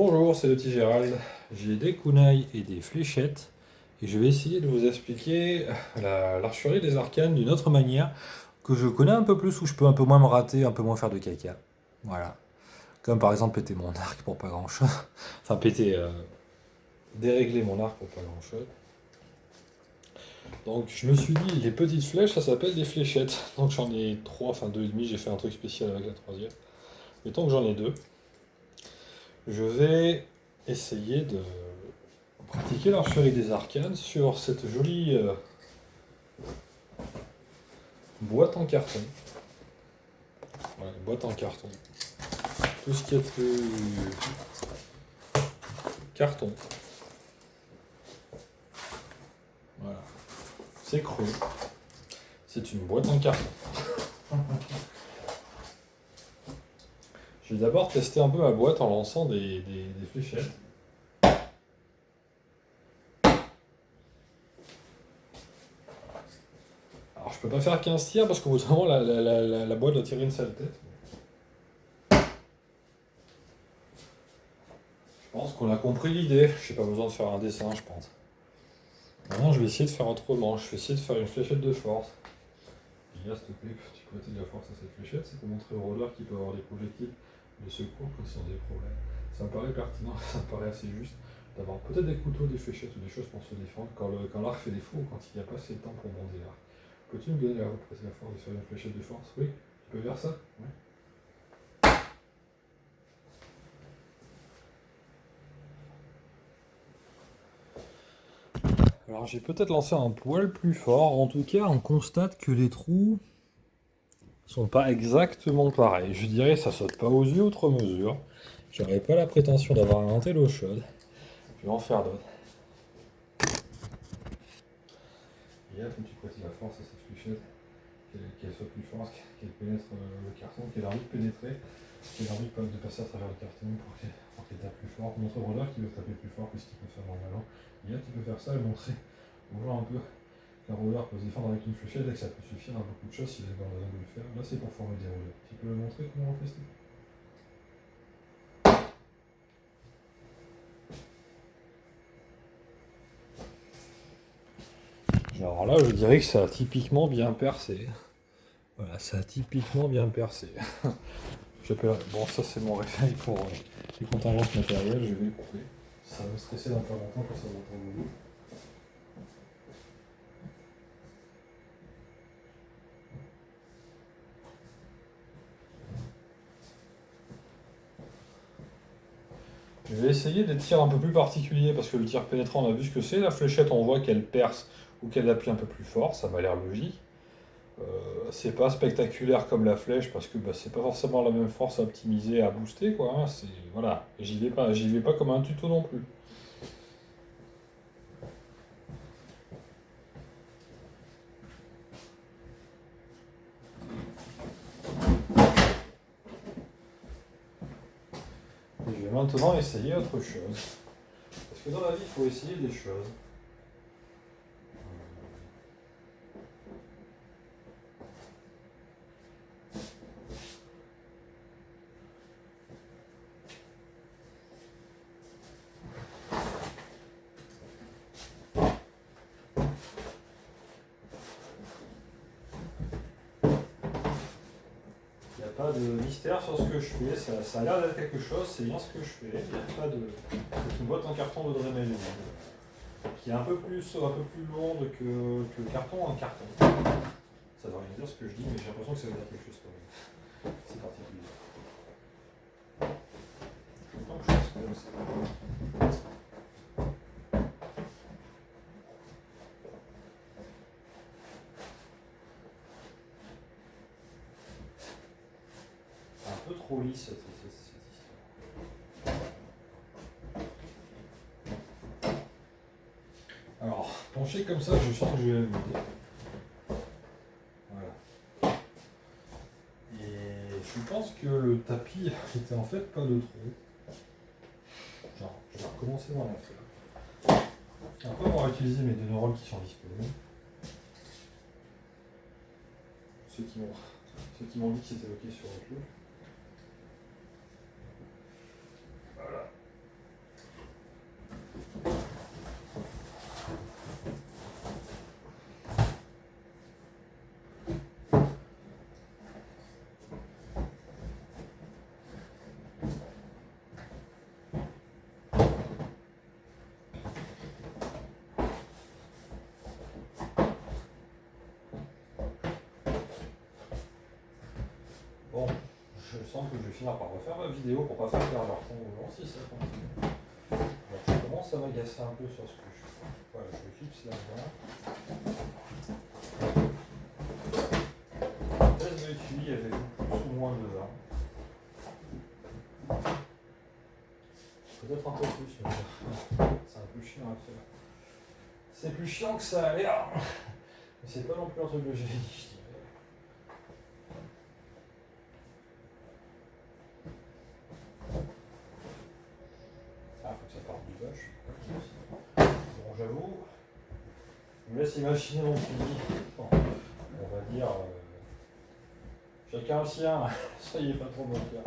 Bonjour, c'est le petit Gérald. J'ai des kunai et des fléchettes et je vais essayer de vous expliquer l'archerie des arcanes d'une autre manière que je connais un peu plus, où je peux un peu moins me rater, un peu moins faire de caca. Voilà. Comme par exemple péter mon arc pour pas grand chose. Enfin, dérégler mon arc pour pas grand chose. Donc je me suis dit, les petites flèches, ça s'appelle des fléchettes. Donc j'en ai trois, enfin deux et demi, j'ai fait un truc spécial avec la troisième. Mais tant que j'en ai deux, je vais essayer de pratiquer l'archerie des arcanes sur cette jolie boîte en carton. Ouais, boîte en carton. Tout ce qui est carton. Voilà. C'est creux. C'est une boîte en carton. Je vais d'abord tester un peu ma boîte en lançant des fléchettes. Alors je peux pas faire 15 tirs parce qu'au bout d'un moment la boîte doit tirer une sale tête. Je pense qu'on a compris l'idée. Je n'ai pas besoin de faire un dessin, je pense. Maintenant je vais essayer de faire autrement. Je vais essayer de faire une fléchette de force. Et là, s'il te plaît, tu peux prêter de la force à cette fléchette, c'est pour montrer au rôdeur qu'il peut avoir des projectiles de secours quand ils ont des problèmes. Ça me paraît pertinent, ça me paraît assez juste d'avoir peut-être des couteaux, des fléchettes ou des choses pour se défendre quand l'arc fait défaut ou quand il n'y a pas assez de temps pour bonder l'arc. Peux-tu me donner la force de faire une fléchette de force? Oui. Tu peux faire ça? Oui. Alors j'ai peut-être lancé un poil plus fort. En tout cas, on constate que les trous sont pas exactement pareils. Je dirais que ça saute pas aux yeux outre mesure. J'aurais pas la prétention d'avoir inventé l'eau chaude. Je vais en faire d'autres. Et là, comme tu prêtes la force à cette fléchette, qu'elle soit plus forte, qu'elle pénètre le carton, qu'elle a envie de pénétrer, qu'elle a envie de passer à travers le carton pour qu'elle tape plus fort. Montre au rôdeur qu'il veut taper plus fort que ce qu'il peut faire normalement. Et là, tu peux faire ça et montrer aux gens un peu qu'un rôdeur peut se défendre avec une fléchette et que ça peut suffire à beaucoup de choses s'il a besoin de le faire. Là, c'est pour former des rôdeurs. Tu peux le montrer comment on fait ça? Alors là, je dirais que ça a typiquement bien percé. Voilà, ça a typiquement bien percé. Bon, ça c'est mon réveil pour les contingences matérielles, je vais le couper. Ça va me stresser dans pas longtemps quand ça va tomber au bout. Je vais essayer des tirs un peu plus particuliers parce que le tir pénétrant, on a vu ce que c'est. La fléchette, on voit qu'elle perce ou qu'elle appuie un peu plus fort, ça m'a l'air logique. Euh, c'est pas spectaculaire comme la flèche parce que c'est pas forcément la même force à optimiser, à booster quoi. Hein. Voilà, j'y vais pas comme un tuto non plus. Et je vais maintenant essayer autre chose. Parce que dans la vie, il faut essayer des choses. Il n'y a pas de mystère sur ce que je fais, ça a l'air d'être quelque chose, c'est bien ce que je fais. Il n'y a pas de. C'est une boîte en carton de Dremel qui est un peu plus lourde que le carton en carton. Ça ne veut rien dire ce que je dis, mais j'ai l'impression que ça veut dire quelque chose quand même. C'est particulier. Donc je pense que c'est un peu trop lisse cette histoire. Alors, penché comme ça, je sens que je vais m'aider. Voilà. Et je pense que le tapis était en fait pas de trou. Genre, je vais recommencer mon affaire. Après avoir utilisé mes deux neurones qui sont disponibles, ceux qui m'ont dit que c'était ok sur Outlook. Voilà. je sens que je vais finir par refaire ma vidéo pour pas faire perdre leur temps aux gens si ça continue. Alors, je commence à m'agacer un peu sur ce que je fais. Voilà, je clipse là-dedans. La test de QI avec plus ou moins de 20. Peut-être un peu plus, mais c'est un peu chiant à faire. C'est plus chiant que ça a l'air. Mais c'est pas non plus un truc de génie, je dirais. Ah, faut que ça parte du bas, je suis pas qui aussi. Bon, j'avoue, je me laisse imaginer mon QI. Bon, on va dire, chacun le sien, soyez pas trop bancaire.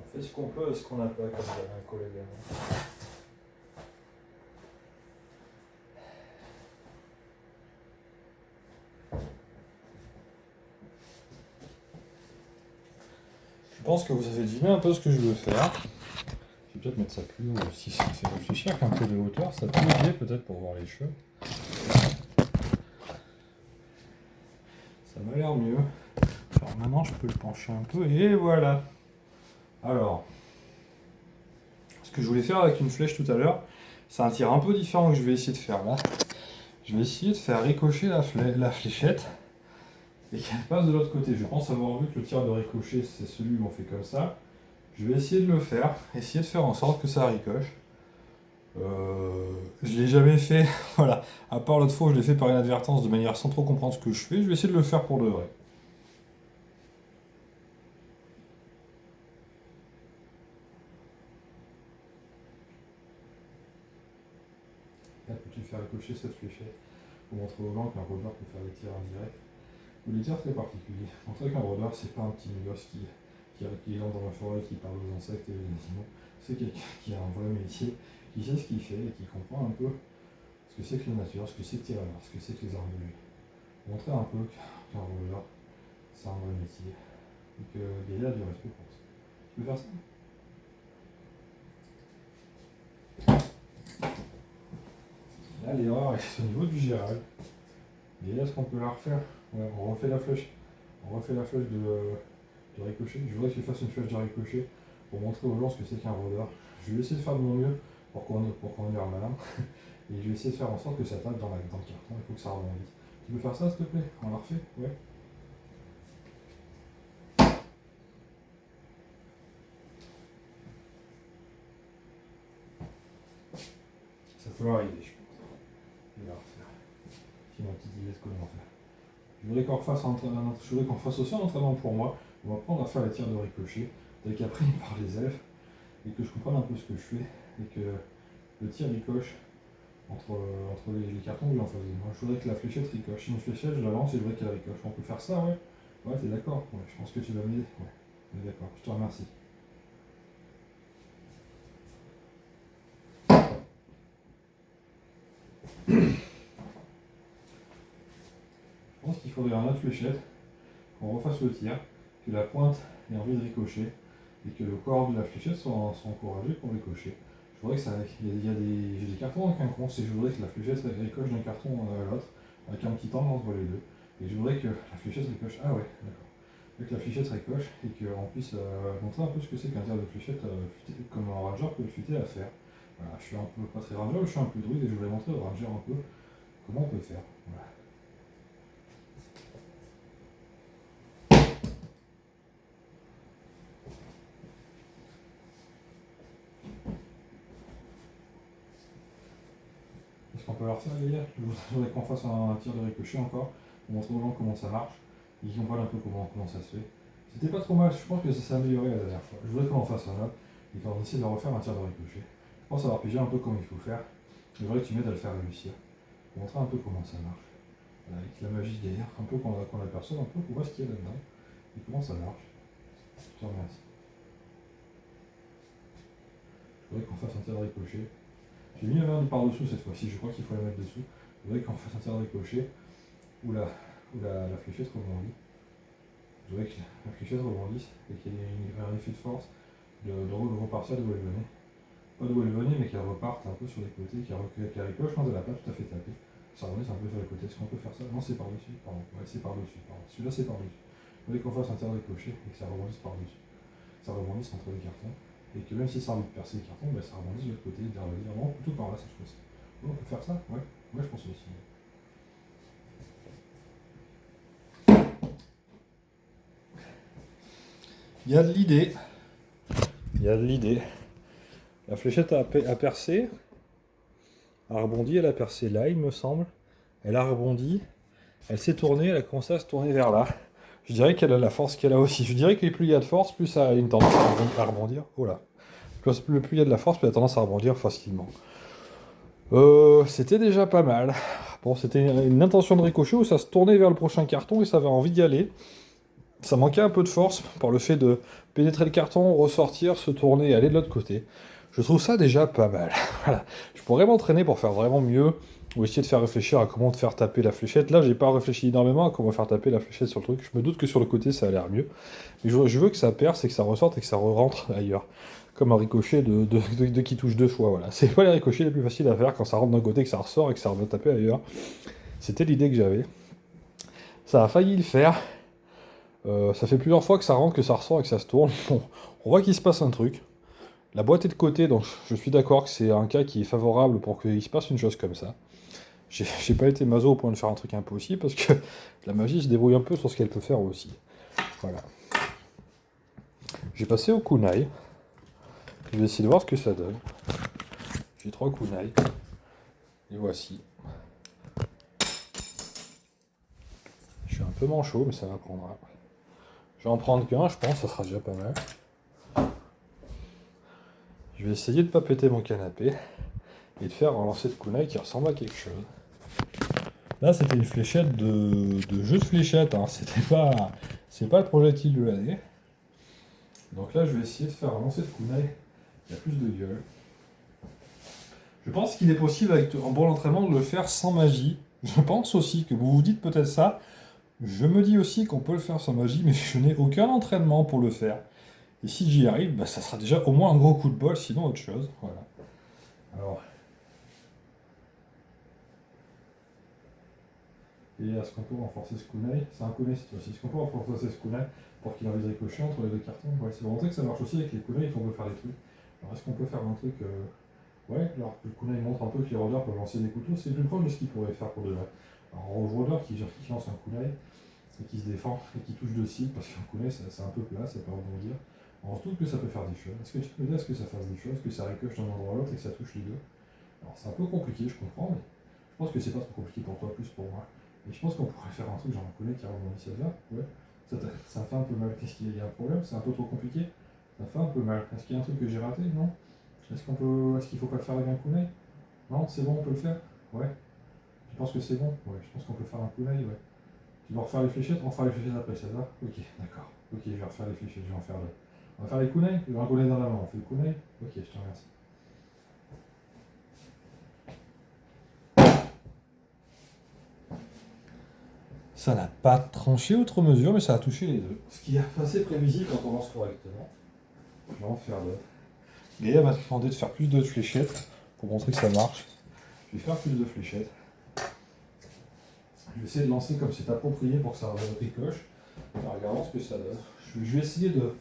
On fait ce qu'on peut et ce qu'on n'a pas, comme dirait un collègue à moi. Je pense que vous avez deviné un peu ce que je veux faire. Je vais peut-être mettre ça plus haut si ça fait réfléchir qu'un peu de hauteur, ça peut aider peut-être pour voir les cheveux. Ça m'a l'air mieux. Alors maintenant je peux le pencher un peu et voilà. Alors, ce que je voulais faire avec une flèche tout à l'heure, c'est un tir un peu différent que je vais essayer de faire là. Je vais essayer de faire ricocher la fléchette et qu'elle passe de l'autre côté. Je pense avoir vu que le tir de ricochet c'est celui où on fait comme ça. Je vais essayer de le faire, essayer de faire en sorte que ça ricoche. Je l'ai jamais fait, voilà. À part l'autre fois où je l'ai fait par inadvertance de manière sans trop comprendre ce que je fais, je vais essayer de le faire pour de vrai. Là, peux-tu faire ricocher cette fléchette pour montrer aux gens qu'un rôdeur peut faire des tirs indirects ou des tirs très particuliers. Montrer qu'un rôdeur, c'est pas un petit gosse qui entre dans la forêt, qui parle aux insectes et aux animaux. C'est quelqu'un qui a un vrai métier, qui sait ce qu'il fait et qui comprend un peu ce que c'est que la nature, ce que c'est que tirer, ce que c'est que les armes de vue. Montrer un peu qu'un rôdeur, c'est un vrai métier et qu'il y a du respect pour ça. Tu peux faire ça? Là, l'erreur est au niveau du géral. Et est-ce qu'on peut la refaire? Ouais, on refait la flèche. On refait la flèche de ricochet. Je voudrais que tu fasses une flèche de ricochet pour montrer aux gens ce que c'est qu'un rôdeur. Je vais essayer de faire de mon mieux pour qu'on ait l'air malin. Et je vais essayer de faire en sorte que ça tape dans le carton. Il faut que ça rebondisse. Tu peux faire ça, s'il te plaît? On la refait? Ouais. Ça peut arriver, je pense. Je vais la refaire. J'ai ma petite idée de comment faire. Je voudrais qu'on fasse aussi un entraînement pour moi. On va apprendre à faire les tirs de ricochet, dès qu'après par les elfes, et que je comprenne un peu ce que je fais, et que le tir ricoche entre les cartons que j'ai en face de moi. Je voudrais que la fléchette ricoche. Si une fléchette, je la lance et je voudrais qu'elle ricoche. On peut faire ça, ouais? Ouais, t'es d'accord? Ouais, je pense que tu vas m'aider. Ouais, on est d'accord. Je te remercie. Je pense qu'il faudrait un autre fléchette, qu'on refasse le tir, que la pointe ait envie de ricocher, et que le corps de la fléchette soit encouragé pour ricocher. Je voudrais que ça. J'ai des cartons avec un conce et je voudrais que la fléchette ricoche d'un carton à l'autre, avec un petit angle entre les deux. Et je voudrais que la fléchette ricoche. Ah ouais, d'accord. Et que la fléchette ricoche et qu'on puisse montrer un peu ce que c'est qu'un tir de fléchette comme un ranger peut le futer à faire. Voilà, je suis un peu pas très ranger, je suis un peu druide et je voulais montrer au ranger un peu comment on peut faire. Voilà. Est-ce qu'on peut leur faire les gars? Je voudrais qu'on fasse un tir de ricochet encore, pour montrer aux gens comment ça marche, et qu'ils comprennent un peu comment ça se fait. C'était pas trop mal, je pense que ça s'est amélioré la dernière fois. Je voudrais qu'on en fasse un autre, et qu'on essaie de refaire un tir de ricochet. Je pense avoir pigé un peu comment il faut faire. Je voudrais que tu m'aides à le faire réussir, pour montrer un peu comment ça marche. Voilà, avec la magie derrière, un peu qu'on aperçoive un peu pour voir ce qu'il y a là-dedans, et comment ça marche. Je te remercie. Je voudrais qu'on fasse un tir de ricochet. J'ai mis la main par-dessous cette fois-ci, je crois qu'il faut la mettre dessous. Je voudrais qu'on fasse un tir de ricochet où la fléchette rebondit. Je voudrais que la fléchette rebondisse et qu'il y ait un effet de force de repartir d'où elle venait. Pas d'où elle venait, mais qu'elle reparte un peu sur les côtés, qu'elle ricoche quand elle n'a pas tout à fait tapé. Ça rebondisse un peu sur les côtés. Est-ce qu'on peut faire ça? Non, c'est par-dessus, pardon. Ouais, c'est par-dessus, pardon. Celui-là, c'est par-dessus. Vous voulez qu'on fasse un tir ricochet et que ça rebondisse par-dessus. Ça rebondisse entre les cartons. Et que même si ça a envie de percer les cartons, bah, ça rebondisse de l'autre côté, vraiment plutôt par là cette fois-ci. On peut faire ça? Ouais. Moi, je pense aussi. Il y a de l'idée. Il y a de l'idée. La fléchette a percé. A rebondi, elle a percé là, il me semble. Elle a rebondi. Elle s'est tournée, elle a commencé à se tourner vers là. Je dirais qu'elle a la force qu'elle a aussi. Je dirais que plus il y a de force, plus ça a une tendance à rebondir. Oh là. Plus il y a de la force, plus elle a tendance à rebondir facilement. C'était déjà pas mal. Bon, c'était une intention de ricochet où ça se tournait vers le prochain carton et ça avait envie d'y aller. Ça manquait un peu de force par le fait de pénétrer le carton, ressortir, se tourner et aller de l'autre côté. Je trouve ça déjà pas mal. Voilà. Je pourrais m'entraîner pour faire vraiment mieux, ou essayer de faire réfléchir à comment faire taper la fléchette. Là, j'ai pas réfléchi énormément à comment faire taper la fléchette sur le truc. Je me doute que sur le côté, ça a l'air mieux. Mais je veux que ça perce et que ça ressorte et que ça rentre ailleurs. Comme un ricochet de qui touche deux fois. Voilà. C'est pas les ricochets les plus faciles à faire quand ça rentre d'un côté, que ça ressort et que ça va taper ailleurs. C'était l'idée que j'avais. Ça a failli le faire. Ça fait plusieurs fois que ça rentre, que ça ressort et que ça se tourne. Bon, on voit qu'il se passe un truc. La boîte est de côté, donc je suis d'accord que c'est un cas qui est favorable pour qu'il se passe une chose comme ça. J'ai pas été maso au point de faire un truc impossible, parce que la magie se débrouille un peu sur ce qu'elle peut faire aussi. Voilà. J'ai passé au kunai. Je vais essayer de voir ce que ça donne. J'ai 3 kunai. Et voici. Je suis un peu manchot, mais ça va prendre. Je vais en prendre qu'un, je pense, ça sera déjà pas mal. Je vais essayer de pas péter mon canapé et de faire un lancer de kunai qui ressemble à quelque chose. Là, c'était une fléchette de jeu de fléchette, hein. C'est pas le projectile de l'année. Donc là, je vais essayer de faire un lancer de kunai qui a plus de gueule. Je pense qu'il est possible, avec un bon entraînement, de le faire sans magie. Je pense aussi que vous vous dites peut-être ça. Je me dis aussi qu'on peut le faire sans magie, mais je n'ai aucun entraînement pour le faire. Et si j'y arrive, bah, ça sera déjà au moins un gros coup de bol, sinon autre chose. Voilà. Alors. Et est-ce qu'on peut renforcer ce kunai? C'est un kunai cette fois-ci. Est-ce qu'on peut renforcer ce kunai pour qu'il ait envie de ricocher entre les deux cartons? Ouais, c'est pour montrer que ça marche aussi avec les kunai, qu'on peut faire des trucs. Alors est-ce qu'on peut faire un truc. Ouais, alors que le kunai montre un peu que les rôdeurs peuvent lancer des couteaux, c'est plus proche de ce qu'ils pourraient faire pour de vrai. Alors un rôdeur qui lance un kunai et qui se défend et qui touche de cible, parce qu'un kunai c'est un peu plat, ça peut rebondir. On se doute que ça peut faire des choses. Est-ce que tu peux me dire ce que ça fasse des choses, que ça ricoche d'un endroit à l'autre et que ça touche les deux? Alors c'est un peu compliqué, je comprends, mais je pense que c'est pas trop compliqué pour toi, plus pour moi. Et je pense qu'on pourrait faire un truc genre un kunai qui rebondit celle-là. Ouais. Ça fait un peu mal. Qu'est-ce qu'il y a un problème? C'est un peu trop compliqué? Ça fait un peu mal. Est-ce qu'il y a un truc que j'ai raté? Non? Est-ce qu'il faut pas le faire avec un kunai? Non, c'est bon, on peut le faire? Ouais. Tu penses que c'est bon? Ouais, je pense qu'on peut faire un kunai, ouais. Tu vas refaire les fléchettes? On fera les fléchettes après, ça va? Ok, d'accord. Ok, je vais refaire les fléchettes, je vais en faire deux. On va faire les kunai? Je vais un kunai dans la main, on fait le kunai? Ok, je te remercie. Ça n'a pas tranché outre mesure, mais ça a touché les deux. Ce qui est assez prévisible quand on lance correctement. Je vais en faire d'autres. Gaïa m'a demandé de faire plus de fléchettes pour montrer que ça marche. Je vais faire plus de fléchettes. Je vais essayer de lancer comme c'est approprié pour que ça ricoche. Regardons ce que ça donne. Je vais essayer de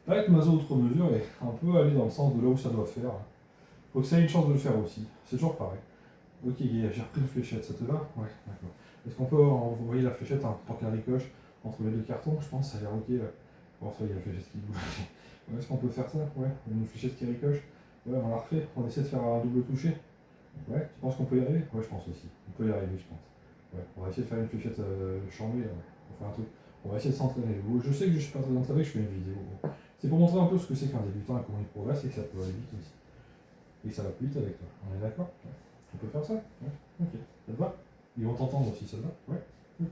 pas être maso outre mesure et un peu aller dans le sens de là où ça doit faire. Faut que ça ait une chance de le faire aussi. C'est toujours pareil. Ok, j'ai repris une fléchette, ça te va? Ouais, d'accord. Est-ce qu'on peut envoyer la fléchette pour qu'elle ricoche entre les deux cartons? Je pense que ça a l'air ok. Bon, ça y est, la fléchette qui bouge. Ouais, est-ce qu'on peut faire ça? Ouais, une fléchette qui ricoche. Ouais, on la refait. On essaie de faire un double toucher. Ouais, tu penses qu'on peut y arriver? Ouais, je pense aussi. On peut y arriver, je pense. Ouais, on va essayer de faire une fléchette chambée. Ouais. On va faire un truc. On va essayer de s'entraîner. Je sais que je suis pas très entraîné, je fais une vidéo. C'est pour montrer un peu ce que c'est qu'un débutant et comment il progresse et que ça peut aller vite aussi. Et que ça va plus vite avec toi. On est d'accord? Ouais. On peut faire ça? Ouais. Ok. Ça te va? Ils vont t'entendre aussi, ça te va? Ouais. Ok.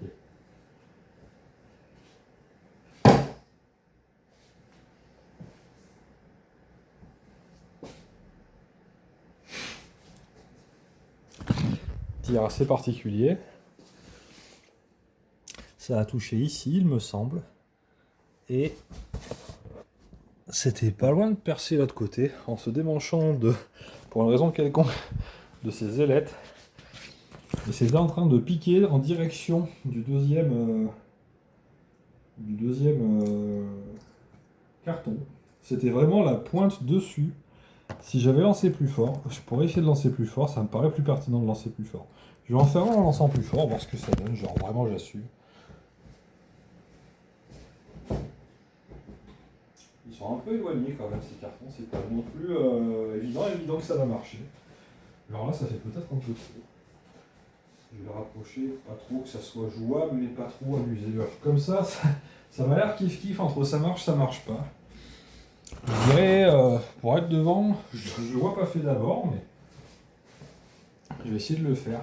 Tir assez particulier. Ça a touché ici, il me semble. Et c'était pas loin de percer l'autre côté en se démanchant pour une raison quelconque, de ses ailettes. Et c'était en train de piquer en direction du deuxième carton. C'était vraiment la pointe dessus. Si j'avais lancé plus fort, je pourrais essayer de lancer plus fort, ça me paraît plus pertinent de lancer plus fort. Je vais en faire un en lançant plus fort, voir ce que ça donne, genre vraiment j'assume. Ils sont un peu éloignés quand même ces cartons, c'est pas non plus évident que ça va marcher. Alors là ça fait peut-être un peu trop. Je vais le rapprocher, pas trop que ça soit jouable, mais pas trop abusé. Comme ça m'a l'air kiff-kiff entre ça marche pas. Je dirais, pour être devant, je le vois pas fait d'abord, mais je vais essayer de le faire.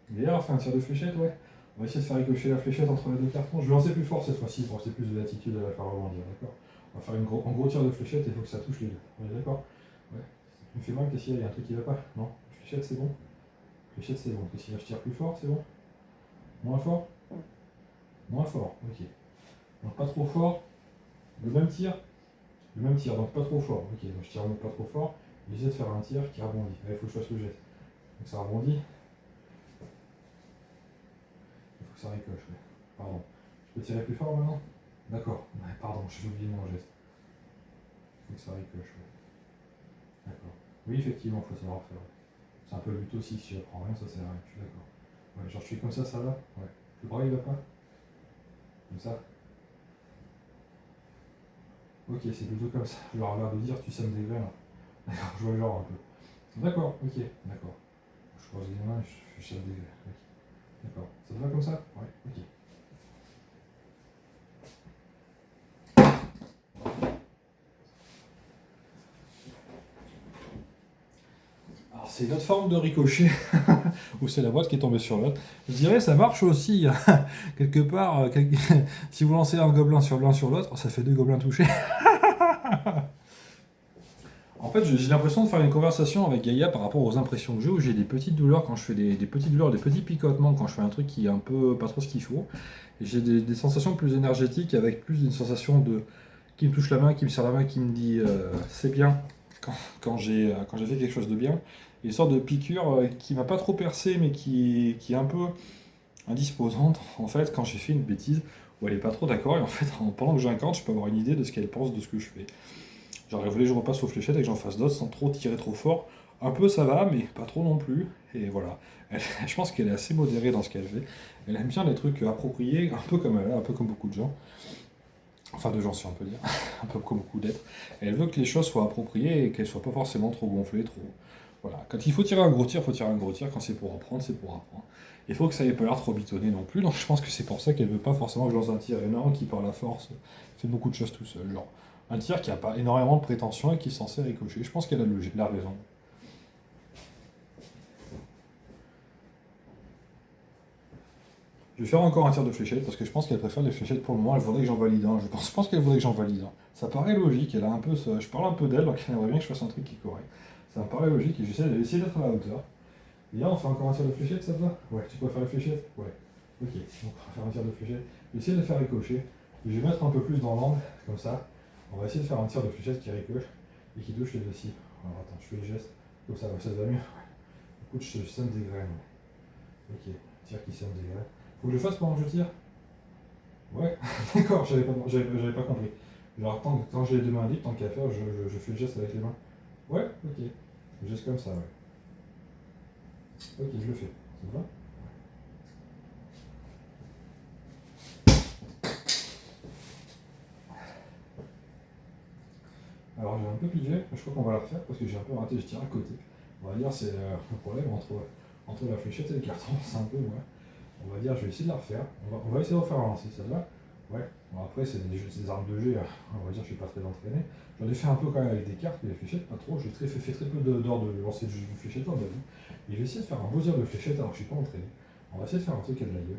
D'ailleurs, on fait un tir de fléchette, ouais. On va essayer de faire ricocher la fléchette entre les deux cartons. Je vais lancer plus fort cette fois-ci pour que c'est plus de latitude à la faire rebondir, d'accord. On va faire un gros tir de fléchette et il faut que ça touche les deux. On est d'accord? Ouais. Tu me fais mal, qu'est-ce qu'il y a? Il y a un truc qui va pas? Non? Fléchette, c'est bon? Fléchette, c'est bon. Qu'est-ce qu'il y a? Je tire plus fort, c'est bon? Moins fort? Moins fort, ok. Donc pas trop fort. Le même tir, donc pas trop fort. Ok, donc je tire pas trop fort. J'essaie de faire un tir qui rebondit. Il faut que je fasse le geste. Donc ça rebondit. Il faut que ça ricoche. Ouais. Pardon. Je peux tirer plus fort maintenant? D'accord. Ouais, pardon, j'ai oublié mon geste. Il faut que ça ricoche. Ouais. D'accord. Oui, effectivement, il faut savoir faire. C'est un peu le but aussi. Si j'apprends rien, ça sert à rien. Je suis d'accord. Ouais, genre je fais comme ça va? Ouais. Le bras il va pas? Comme ça? Ok, c'est plutôt comme ça. Je leur ai l'air de dire tu sèmes des graines. D'accord, je vois le genre un peu. D'accord, ok, d'accord. Je croise les mains, je sème des graines. Okay. D'accord. Ça te va comme ça? Ouais, ok. Alors c'est une autre forme de ricochet, ou c'est la boîte qui est tombée sur l'autre. Je dirais ça marche aussi, quelque part, si vous lancez un gobelin sur l'un sur l'autre, ça fait 2 gobelins touchés. En fait, j'ai l'impression de faire une conversation avec Gaïa par rapport aux impressions que j'ai, où j'ai des petites douleurs quand je fais des petites douleurs, des petits picotements quand je fais un truc qui est un peu pas trop ce qu'il faut. Et j'ai des sensations plus énergétiques avec plus d'une sensation de qui me touche la main, qui me serre la main, qui me dit c'est bien quand j'ai fait quelque chose de bien. Et une sorte de piqûre qui m'a pas trop percé, mais qui est un peu indisposante en fait quand j'ai fait une bêtise où elle est pas trop d'accord. Et en fait, pendant que j'incarne, je peux avoir une idée de ce qu'elle pense de ce que je fais. Genre, elle voulait que je repasse aux fléchettes et que j'en fasse d'autres sans trop tirer trop fort. Un peu ça va, mais pas trop non plus. Et voilà. Je pense qu'elle est assez modérée dans ce qu'elle fait. Elle aime bien les trucs appropriés, un peu comme elle, un peu comme beaucoup de gens. Enfin, de gens, si on peut dire. Un peu comme beaucoup d'êtres. Et elle veut que les choses soient appropriées et qu'elles soient pas forcément trop gonflées, trop. Voilà. Quand il faut tirer un gros tir, il faut tirer un gros tir. Quand c'est pour apprendre, c'est pour apprendre. Il faut que ça ait pas l'air trop bitonné non plus. Donc je pense que c'est pour ça qu'elle veut pas forcément que je lance un tir énorme qui, par la force, fait beaucoup de choses tout seul. Genre, un tir qui a pas énormément de prétention et qui est censé ricocher. Je pense qu'elle a la raison. Je vais faire encore un tir de fléchette parce que je pense qu'elle préfère les fléchettes pour le moment. Elle voudrait que j'en valide un. Je pense qu'elle voudrait que j'en valide un. Ça paraît logique. Elle a un peu je parle un peu d'elle, donc elle aimerait bien que je fasse un truc qui est correct. Ça me paraît logique et j'essaie d'essayer d'être à la hauteur. Et là, on fait encore un tir de fléchette, ça te va? Ouais, tu peux faire les fléchettes? Ouais. Ok, donc on va faire un tir de fléchette. Je vais essayer de le faire ricocher. Je vais mettre un peu plus dans l'angle, comme ça. On va essayer de faire un tir de fléchette qui ricoche et qui touche les deux cibles. Alors attends, je fais le geste. Comme ça va mieux. Écoute, je sème des graines. Ok, tir qui sème des graines. Faut que je le fasse pendant que je tire? Ouais, d'accord, j'avais pas compris. Genre, quand j'ai les deux mains libres, tant qu'à faire, je fais le geste avec les mains. Ouais, ok. Le geste comme ça, ouais. Ok, je le fais. Ça te va? Alors j'ai un peu pigé, je crois qu'on va la refaire parce que j'ai un peu raté, je tire à côté. On va dire c'est le problème entre la fléchette et le carton, c'est un peu moi. On va dire je vais essayer de la refaire. On va essayer de refaire un lancer celle-là. Ouais. Bon après c'est des armes de G, on va dire je suis pas très entraîné. J'en ai fait un peu quand même avec des cartes, mais les fléchettes pas trop. J'ai fait très peu d'heures de lancer de fléchettes dans ma vie. Et je vais essayer de faire un beau tir de fléchette alors que je suis pas entraîné. On va essayer de faire un truc qui a de la gueule.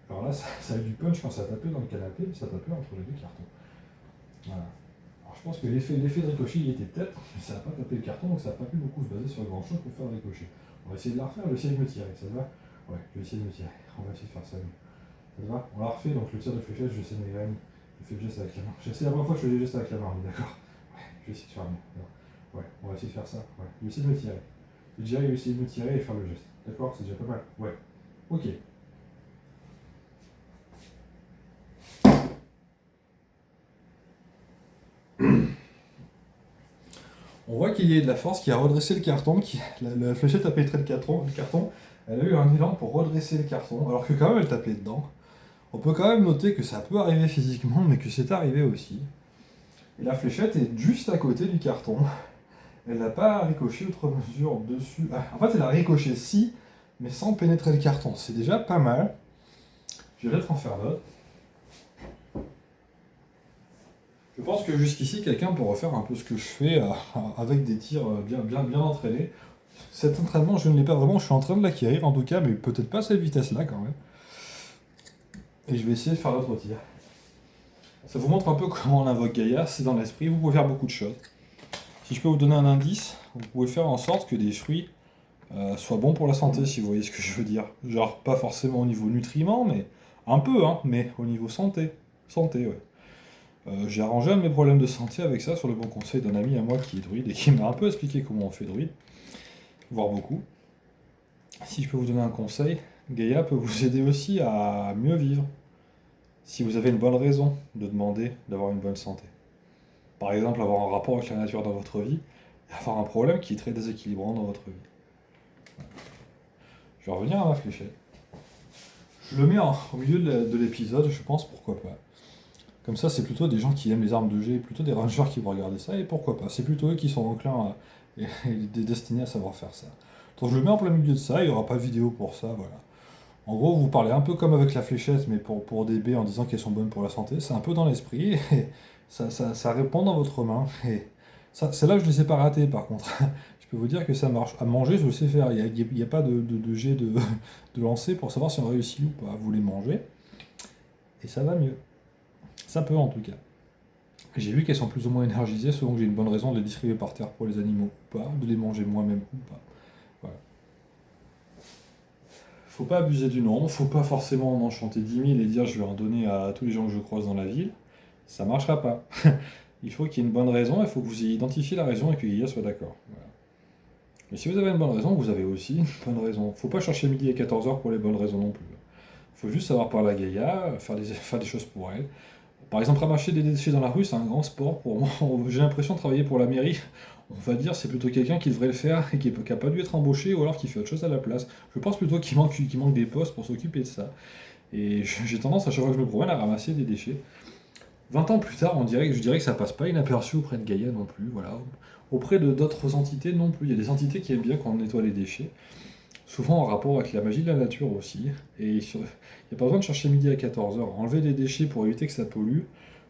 Alors là ça a eu du punch quand ça tapait dans le canapé, mais ça tapait entre les deux cartons. Voilà. Alors je pense que l'effet de ricochet il était peut-être, mais ça n'a pas tapé le carton, donc ça n'a pas pu beaucoup se baser sur grand chose pour faire le ricochet. On va essayer de la refaire, je vais essayer de me tirer, ça te va? Ouais, je vais essayer de me tirer. On va essayer de faire ça mieux. Ça te va? On la refait, donc le tir de fléchette, je sais mes graines. Je fais le geste avec la main. C'est la première fois que je fais le geste avec la main, on est d'accord? Ouais, je vais essayer de faire mieux. Ouais, on va essayer de faire ça. Ouais. Je vais essayer de me tirer. Je vais essayer de me tirer et faire le geste. D'accord? C'est déjà pas mal. Ouais. Ok. On voit qu'il y a de la force qui a redressé le carton, la fléchette a pénétré le carton, elle a eu un élan pour redresser le carton, alors que quand même elle tapait dedans. On peut quand même noter que ça peut arriver physiquement, mais que c'est arrivé aussi. Et la fléchette est juste à côté du carton. Elle n'a pas ricoché outre mesure dessus. Ah, en fait, elle a ricoché si, mais sans pénétrer le carton. C'est déjà pas mal. Je vais peut-être en faire d'autres. Je pense que jusqu'ici, quelqu'un peut refaire un peu ce que je fais avec des tirs bien entraînés. Cet entraînement, je ne l'ai pas vraiment, je suis en train de l'acquérir en tout cas, mais peut-être pas à cette vitesse-là quand même. Et je vais essayer de faire d'autres tirs. Ça vous montre un peu comment on invoque Gaïa, c'est dans l'esprit, vous pouvez faire beaucoup de choses. Si je peux vous donner un indice, vous pouvez faire en sorte que des fruits soient bons pour la santé, si vous voyez ce que je veux dire. Genre, pas forcément au niveau nutriments, mais un peu, hein, mais au niveau santé. Santé, ouais. J'ai arrangé un de mes problèmes de santé avec ça sur le bon conseil d'un ami à moi qui est druide et qui m'a un peu expliqué comment on fait druide, voire beaucoup. Si je peux vous donner un conseil, Gaïa peut vous aider aussi à mieux vivre si vous avez une bonne raison de demander d'avoir une bonne santé. Par exemple, avoir un rapport avec la nature dans votre vie et avoir un problème qui est très déséquilibrant dans votre vie. Je vais revenir à ma fléchette. Je le mets au milieu de l'épisode, je pense, pourquoi pas. Comme ça, c'est plutôt des gens qui aiment les armes de jet, plutôt des rangers qui vont regarder ça, et pourquoi pas. C'est plutôt eux qui sont enclins et destinés à savoir faire ça. Donc je le mets en plein milieu de ça, il n'y aura pas de vidéo pour ça, voilà. En gros, vous parlez un peu comme avec la fléchette, mais pour des baies en disant qu'elles sont bonnes pour la santé. C'est un peu dans l'esprit, et ça répond dans votre main. Et ça, c'est là que je ne les ai pas ratés, par contre. Je peux vous dire que ça marche. À manger, je le sais faire. Il n'y a pas de jet de lancer pour savoir si on réussit ou pas. Vous les mangez, et ça va mieux. Ça peut en tout cas. J'ai vu qu'elles sont plus ou moins énergisées selon que j'ai une bonne raison de les distribuer par terre pour les animaux ou pas, de les manger moi-même ou pas. Voilà. Faut pas abuser du nombre, faut pas forcément en enchanter 10 000 et dire je vais en donner à tous les gens que je croise dans la ville. Ça marchera pas. Il faut qu'il y ait une bonne raison, il faut que vous identifiez la raison et que Guilla soit d'accord. Voilà. Mais si vous avez une bonne raison, vous avez aussi une bonne raison. Faut pas chercher midi et 14h pour les bonnes raisons non plus. Faut juste savoir parler à Gaïa, faire des choses pour elle. Par exemple, ramasser des déchets dans la rue, c'est un grand sport pour moi. J'ai l'impression de travailler pour la mairie. On va dire c'est plutôt quelqu'un qui devrait le faire et qui n'a pas dû être embauché ou alors qui fait autre chose à la place. Je pense plutôt qu'il manque des postes pour s'occuper de ça. Et j'ai tendance à chaque fois que je me promène à ramasser des déchets. 20 ans plus tard, je dirais que ça passe pas inaperçu auprès de Gaïa non plus. Voilà. Auprès de d'autres entités non plus. Il y a des entités qui aiment bien quand on nettoie les déchets. Souvent en rapport avec la magie de la nature aussi. Et il n'y a pas besoin de chercher midi à 14h. Enlever des déchets pour éviter que ça pollue.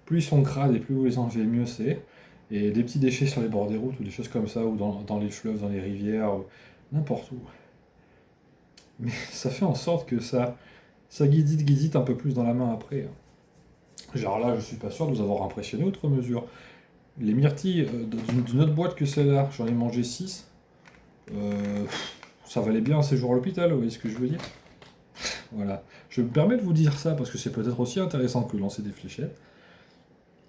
Plus ils sont crades et plus vous les enlevez, mieux c'est. Et des petits déchets sur les bords des routes ou des choses comme ça, ou dans les fleuves, dans les rivières, n'importe où. Mais ça fait en sorte que ça guidite un peu plus dans la main après. Genre là, je suis pas sûr de vous avoir impressionné outre mesure. Les myrtilles d'une autre boîte que celle-là, j'en ai mangé 6. Ça valait bien un séjour à l'hôpital, vous voyez ce que je veux dire? Voilà. Je me permets de vous dire ça parce que c'est peut-être aussi intéressant que de lancer des fléchettes.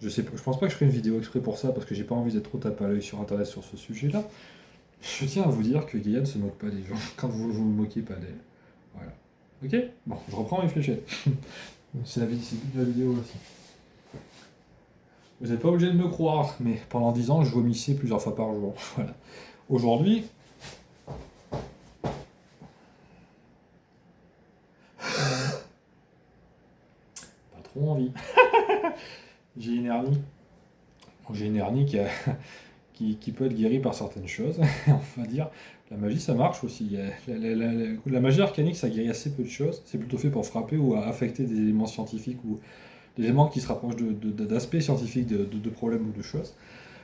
Je pense pas que je ferai une vidéo exprès pour ça parce que j'ai pas envie d'être trop tapé à l'œil sur internet sur ce sujet-là. Je tiens à vous dire que Gaïa ne se moque pas des gens quand vous ne vous moquez pas d'elle. Voilà. Ok? Bon, je reprends mes fléchettes. C'est le but de la vidéo aussi. Vous n'êtes pas obligé de me croire, mais pendant 10 ans, je vomissais plusieurs fois par jour. Voilà. Aujourd'hui, pas trop envie. J'ai une hernie. J'ai une hernie qui peut être guérie par certaines choses. On va dire, la magie, ça marche aussi. La magie arcanique, ça guérit assez peu de choses. C'est plutôt fait pour frapper ou affecter des éléments scientifiques ou des éléments qui se rapprochent d'aspects scientifiques de problèmes ou de choses.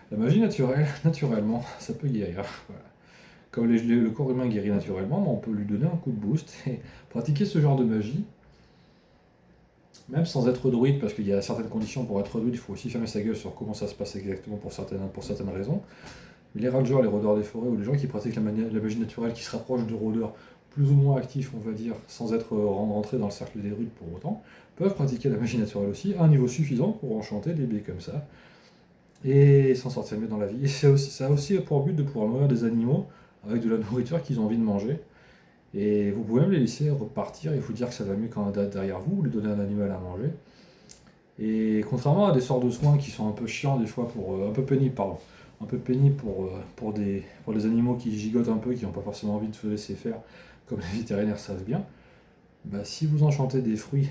La magie naturelle, naturellement, ça peut guérir. Voilà. Comme le corps humain guérit naturellement, on peut lui donner un coup de boost et pratiquer ce genre de magie. Même sans être druide, parce qu'il y a certaines conditions pour être druide, il faut aussi fermer sa gueule sur comment ça se passe exactement pour certaines raisons. Mais les rangers, les rôdeurs des forêts ou les gens qui pratiquent la magie naturelle, qui se rapprochent de rôdeurs plus ou moins actifs, on va dire, sans être rentrés dans le cercle des druides pour autant, peuvent pratiquer la magie naturelle aussi, à un niveau suffisant pour enchanter des baies comme ça, et s'en sortir mieux dans la vie. Et ça a aussi pour but de pouvoir nourrir des animaux avec de la nourriture qu'ils ont envie de manger. Et vous pouvez même les laisser repartir et vous dire que ça va mieux quand derrière vous, lui donner un animal à manger. Et contrairement à des sorts de soins qui sont un peu chiants des fois, un peu pénibles, pardon, un peu pénibles pour des animaux qui gigotent un peu, qui n'ont pas forcément envie de se laisser faire, comme les vétérinaires savent bien, bah, si vous enchantez des fruits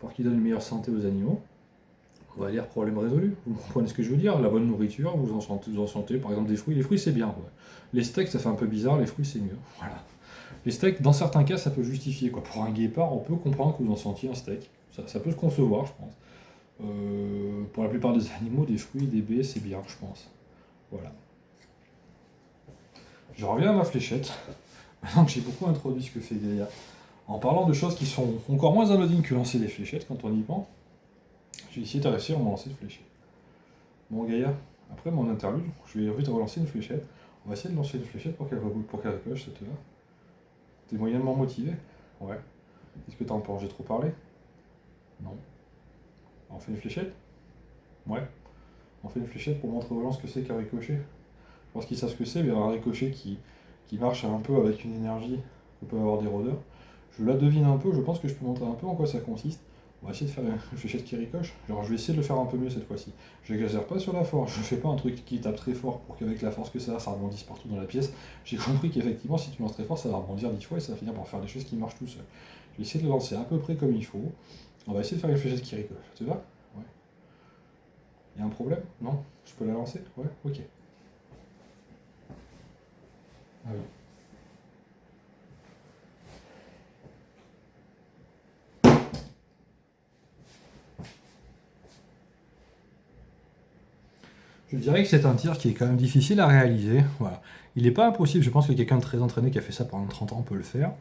pour qu'ils donnent une meilleure santé aux animaux, on va dire problème résolu. Vous comprenez ce que je veux dire? La bonne nourriture, vous enchantez par exemple des fruits. Les fruits c'est bien. Ouais. Les steaks ça fait un peu bizarre, les fruits c'est mieux. Voilà. Les steaks, dans certains cas, ça peut justifier. Quoi. Pour un guépard, on peut comprendre que vous en sentiez un steak. Ça peut se concevoir, je pense. Pour la plupart des animaux, des fruits, des baies, c'est bien, je pense. Voilà. Je reviens à ma fléchette. Maintenant que j'ai beaucoup introduit ce que fait Gaïa, en parlant de choses qui sont encore moins anodines que lancer des fléchettes quand on y pense, j'ai essayé de réussir à me lancer de fléchette. Bon Gaïa, après mon interlude, je vais vite relancer une fléchette. On va essayer de lancer une fléchette pour qu'elle coche, ça te va? T'es moyennement motivé? Ouais. Qu'est-ce que t'en penses? J'ai trop parlé? Non. On fait une fléchette? Ouais. On fait une fléchette pour montrer aux gens ce que c'est qu'un ricochet. Je pense qu'ils savent ce que c'est, mais un ricochet qui marche un peu avec une énergie que peut avoir des rôdeurs. Je la devine un peu, je pense que je peux montrer un peu en quoi ça consiste. On va essayer de faire une fléchette qui ricoche. Genre, je vais essayer de le faire un peu mieux cette fois-ci. Je n'exagère pas sur la force, je fais pas un truc qui tape très fort pour qu'avec la force que ça rebondisse partout dans la pièce. J'ai compris qu'effectivement, si tu lances très fort, ça va rebondir 10 fois et ça va finir par faire des choses qui marchent tout seul. Je vais essayer de le lancer à peu près comme il faut. On va essayer de faire une fléchette qui ricoche. Ça te va? Ouais. Il y a un problème? Non? Je peux la lancer? Ouais? Ok. Ah oui. Je dirais que c'est un tir qui est quand même difficile à réaliser. Voilà. Il n'est pas impossible, je pense que quelqu'un de très entraîné qui a fait ça pendant 30 ans peut le faire.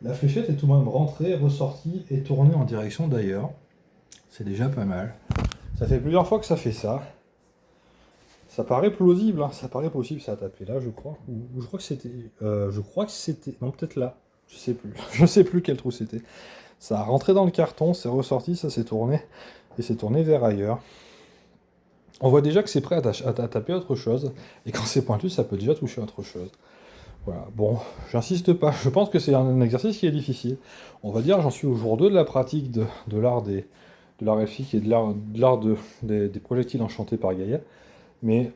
La fléchette est tout de même rentrée, ressortie et tournée en direction d'ailleurs. C'est déjà pas mal. Ça fait plusieurs fois que ça fait ça. Ça paraît plausible, hein. Ça paraît possible, ça a tapé là, je crois. Ou je crois que c'était. Je crois que c'était. Non, peut-être là. Je sais plus. Je sais plus quel trou c'était. Ça a rentré dans le carton, c'est ressorti, ça s'est tourné. Et c'est tourné vers ailleurs. On voit déjà que c'est prêt à taper autre chose. Et quand c'est pointu, ça peut déjà toucher autre chose. Voilà. Bon, j'insiste pas. Je pense que c'est un exercice qui est difficile. On va dire, j'en suis au jour 2 de la pratique de l'art de l'art elfique et de l'art des projectiles enchantés par Gaïa. Mais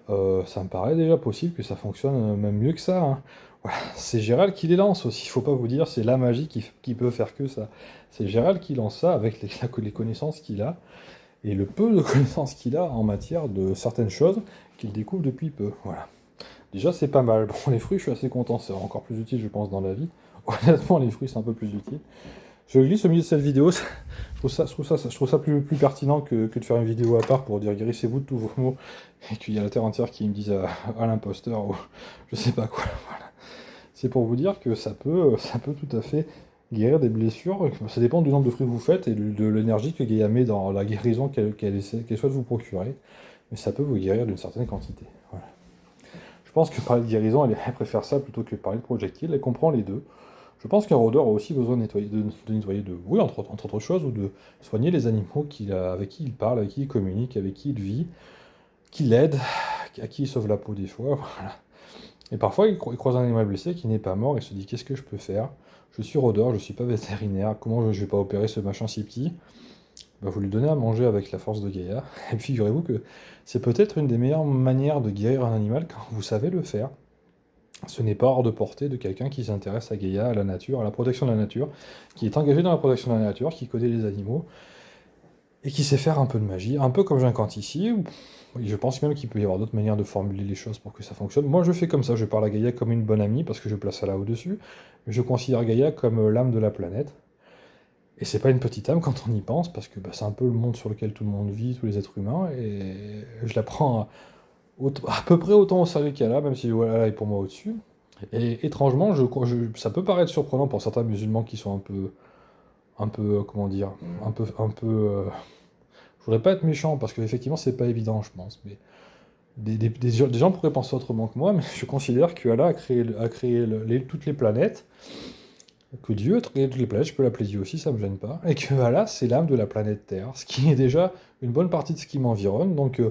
ça me paraît déjà possible que ça fonctionne même mieux que ça. Hein. Voilà. C'est Gérald qui les lance aussi, il faut pas vous dire, c'est la magie qui peut faire que ça. C'est Gérald qui lance ça avec les connaissances qu'il a, et le peu de connaissances qu'il a en matière de certaines choses qu'il découvre depuis peu. Voilà. Déjà c'est pas mal. Bon, les fruits, je suis assez content, c'est encore plus utile je pense dans la vie. Honnêtement, les fruits c'est un peu plus utile. Je glisse au milieu de cette vidéo, je trouve ça plus pertinent que de faire une vidéo à part pour dire guérissez-vous de tous vos maux, et qu'il y a la terre entière qui me dise à l'imposteur, ou je sais pas quoi. Voilà. C'est pour vous dire que ça peut tout à fait guérir des blessures, ça dépend du nombre de fruits que vous faites et de l'énergie que Gaïa met dans la guérison qu'elle souhaite vous procurer, mais ça peut vous guérir d'une certaine quantité. Voilà. Je pense que parler de guérison, elle préfère ça plutôt que parler de projectile, elle comprend les deux. Je pense qu'un rôdeur a aussi besoin de nettoyer oui, entre autres choses, ou de soigner les animaux avec qui il parle, avec qui il communique, avec qui il vit, qui l'aide, à qui il sauve la peau des fois, voilà. Et parfois, il croise un animal blessé qui n'est pas mort et se dit qu'est-ce que je peux faire? Je suis rôdeur, je suis pas vétérinaire, comment je vais pas opérer ce machin si petit? Bah, vous lui donnez à manger avec la force de Gaïa, et puis figurez-vous que c'est peut-être une des meilleures manières de guérir un animal quand vous savez le faire. Ce n'est pas hors de portée de quelqu'un qui s'intéresse à Gaïa, à la nature, à la protection de la nature, qui est engagé dans la protection de la nature, qui connaît les animaux, et qui sait faire un peu de magie, un peu comme j'incante ici. Je pense même qu'il peut y avoir d'autres manières de formuler les choses pour que ça fonctionne. Moi je fais comme ça, je parle à Gaïa comme une bonne amie, parce que je place ça là au-dessus, mais je considère Gaïa comme l'âme de la planète. Et c'est pas une petite âme quand on y pense, parce que c'est un peu le monde sur lequel tout le monde vit, tous les êtres humains, et je la prends à peu près autant au sérieux qu'elle a, même si voilà, elle est pour moi au-dessus. Et étrangement, ça peut paraître surprenant pour certains musulmans qui sont comment dire, je voudrais pas être méchant parce qu'effectivement c'est pas évident, je pense, mais Des gens pourraient penser autrement que moi, mais je considère que Allah a créé toutes les planètes, que Dieu a créé toutes les planètes, je peux l'appeler Dieu aussi, ça me gêne pas, et que Allah, c'est l'âme de la planète Terre, ce qui est déjà une bonne partie de ce qui m'environne, donc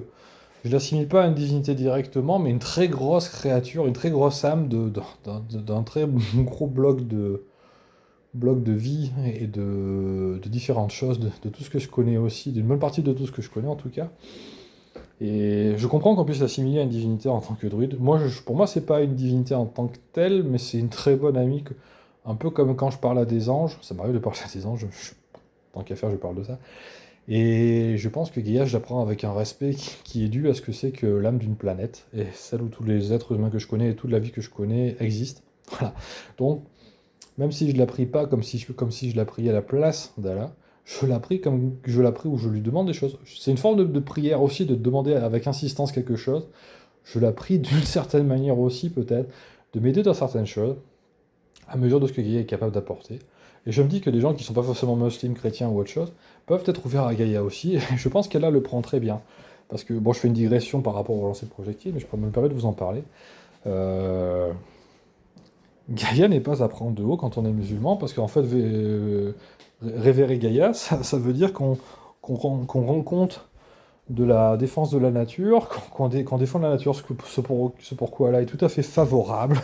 je l'assimile pas à une divinité directement, mais une très grosse créature, une très grosse âme d'un très gros bloc de vie et de différentes choses, de tout ce que je connais aussi, d'une bonne partie de tout ce que je connais en tout cas. Et je comprends qu'on puisse l'assimiler à une divinité en tant que druide. Pour moi, c'est pas une divinité en tant que telle, mais c'est une très bonne amie, un peu comme quand je parle à des anges. Ça m'arrive de parler à des anges, tant qu'à faire, je parle de ça. Et je pense que Gaïa, je l'apprends avec un respect qui est dû à ce que c'est que l'âme d'une planète, et celle où tous les êtres humains que je connais et toute la vie que je connais existent. Voilà. Donc, même si je ne la prie pas comme si je la priais à la place d'Allah, je la prie comme je la prie où je lui demande des choses. C'est une forme de prière aussi, de demander avec insistance quelque chose. Je la prie d'une certaine manière aussi, peut-être, de m'aider dans certaines choses, à mesure de ce que Gaïa est capable d'apporter. Et je me dis que des gens qui ne sont pas forcément musulmans, chrétiens ou autre chose, peuvent être ouverts à Gaïa aussi, et je pense qu'Allah le prend très bien. Parce que, bon, je fais une digression par rapport au lancer de projectile, mais je peux me permettre de vous en parler. Euh, Gaïa n'est pas à prendre de haut quand on est musulman, parce qu'en fait, révérer Gaïa, ça veut dire qu'on rend compte de la défense de la nature, qu'on défend la nature, ce pourquoi Allah est tout à fait favorable.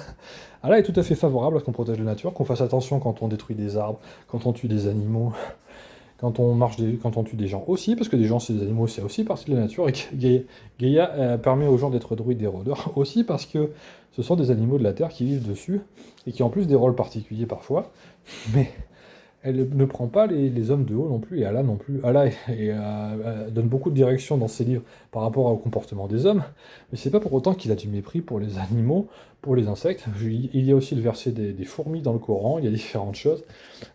Allah est tout à fait favorable à ce qu'on protège la nature, qu'on fasse attention quand on détruit des arbres, quand on tue des animaux, quand on tue des gens aussi, parce que des gens c'est des animaux, c'est aussi partie de la nature, et que Gaïa permet aux gens d'être druides et rôdeurs aussi parce que ce sont des animaux de la terre qui vivent dessus, et qui ont en plus des rôles particuliers parfois, mais elle ne prend pas les hommes de haut non plus, et Allah non plus. Allah donne beaucoup de directions dans ses livres par rapport au comportement des hommes, mais c'est pas pour autant qu'il a du mépris pour les animaux, pour les insectes. Il y a aussi le verset des fourmis dans le Coran, il y a différentes choses.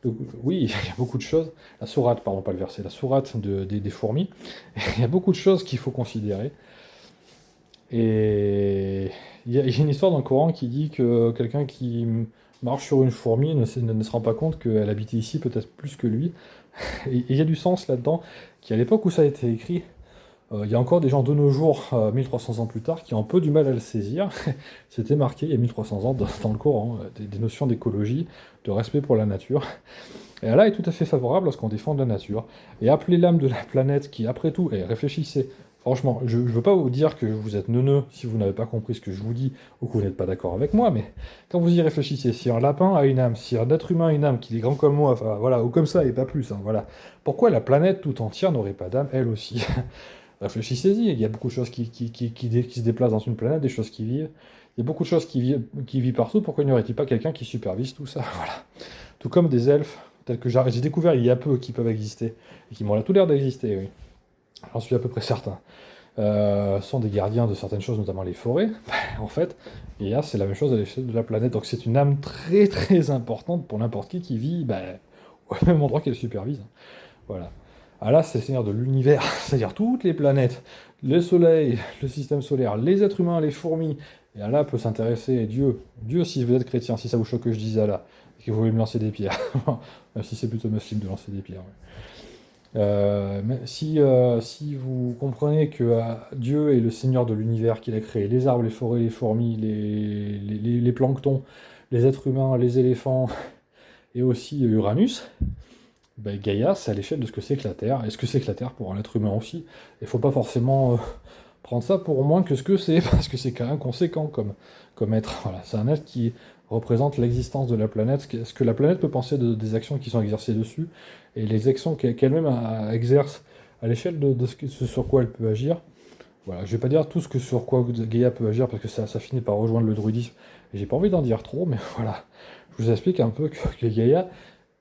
Donc, oui, il y a beaucoup de choses. La sourate, pardon, pas le verset, la sourate des fourmis. Il y a beaucoup de choses qu'il faut considérer. Et il y a une histoire dans le Coran qui dit que quelqu'un qui marche sur une fourmi ne se rend pas compte qu'elle habitait ici peut-être plus que lui. Et il y a du sens là-dedans, qu'à l'époque où ça a été écrit, il y a encore des gens de nos jours, 1300 ans plus tard, qui ont un peu du mal à le saisir. C'était marqué il y a 1300 ans dans le Coran, des notions d'écologie, de respect pour la nature. Et Allah est tout à fait favorable à ce qu'on défende la nature. Et appelez l'âme de la planète qui, après tout, et réfléchissez. Franchement, je ne veux pas vous dire que vous êtes neuneux si vous n'avez pas compris ce que je vous dis ou que vous n'êtes pas d'accord avec moi, mais quand vous y réfléchissez, si un lapin a une âme, si un être humain a une âme qui est grand comme moi, enfin voilà, ou comme ça et pas plus, hein, voilà, pourquoi la planète tout entière n'aurait pas d'âme, elle aussi? Réfléchissez-y, il y a beaucoup de choses qui se déplacent dans une planète, des choses qui vivent. Il y a beaucoup de choses qui vivent partout, pourquoi n'y aurait-il pas quelqu'un qui supervise tout ça? Voilà. Tout comme des elfes, tels que j'ai découvert il y a peu qui peuvent exister, et qui m'ont tout l'air d'exister, oui. J'en suis à peu près certain. Sont des gardiens de certaines choses, notamment les forêts. En fait, et là, c'est la même chose à l'échelle de la planète. Donc c'est une âme très très importante pour n'importe qui vit au même endroit qu'elle supervise. Voilà. Ah là, c'est le seigneur de l'univers, c'est-à-dire toutes les planètes, le soleil, le système solaire, les êtres humains, les fourmis. Et Allah peut s'intéresser, Dieu, si vous êtes chrétien, si ça vous choque que je dise Allah, et que vous voulez me lancer des pierres, même si c'est plutôt musulman de lancer des pierres. Ouais. Mais si vous comprenez que Dieu est le Seigneur de l'univers, qu'il a créé les arbres, les forêts, les fourmis, les planctons, les êtres humains, les éléphants, et aussi Uranus, ben, Gaïa, c'est à l'échelle de ce que c'est que la Terre, et ce que c'est que la Terre pour un être humain aussi. Il ne faut pas forcément prendre ça pour moins que ce que c'est, parce que c'est quand même conséquent comme être. Voilà, c'est un être qui représente l'existence de la planète, ce que la planète peut penser des actions qui sont exercées dessus, et les actions qu'elle-même exerce à l'échelle de ce sur quoi elle peut agir. Voilà, je vais pas dire tout sur quoi Gaïa peut agir, parce que ça finit par rejoindre le druidisme, et j'ai pas envie d'en dire trop, mais voilà. Je vous explique un peu que Gaïa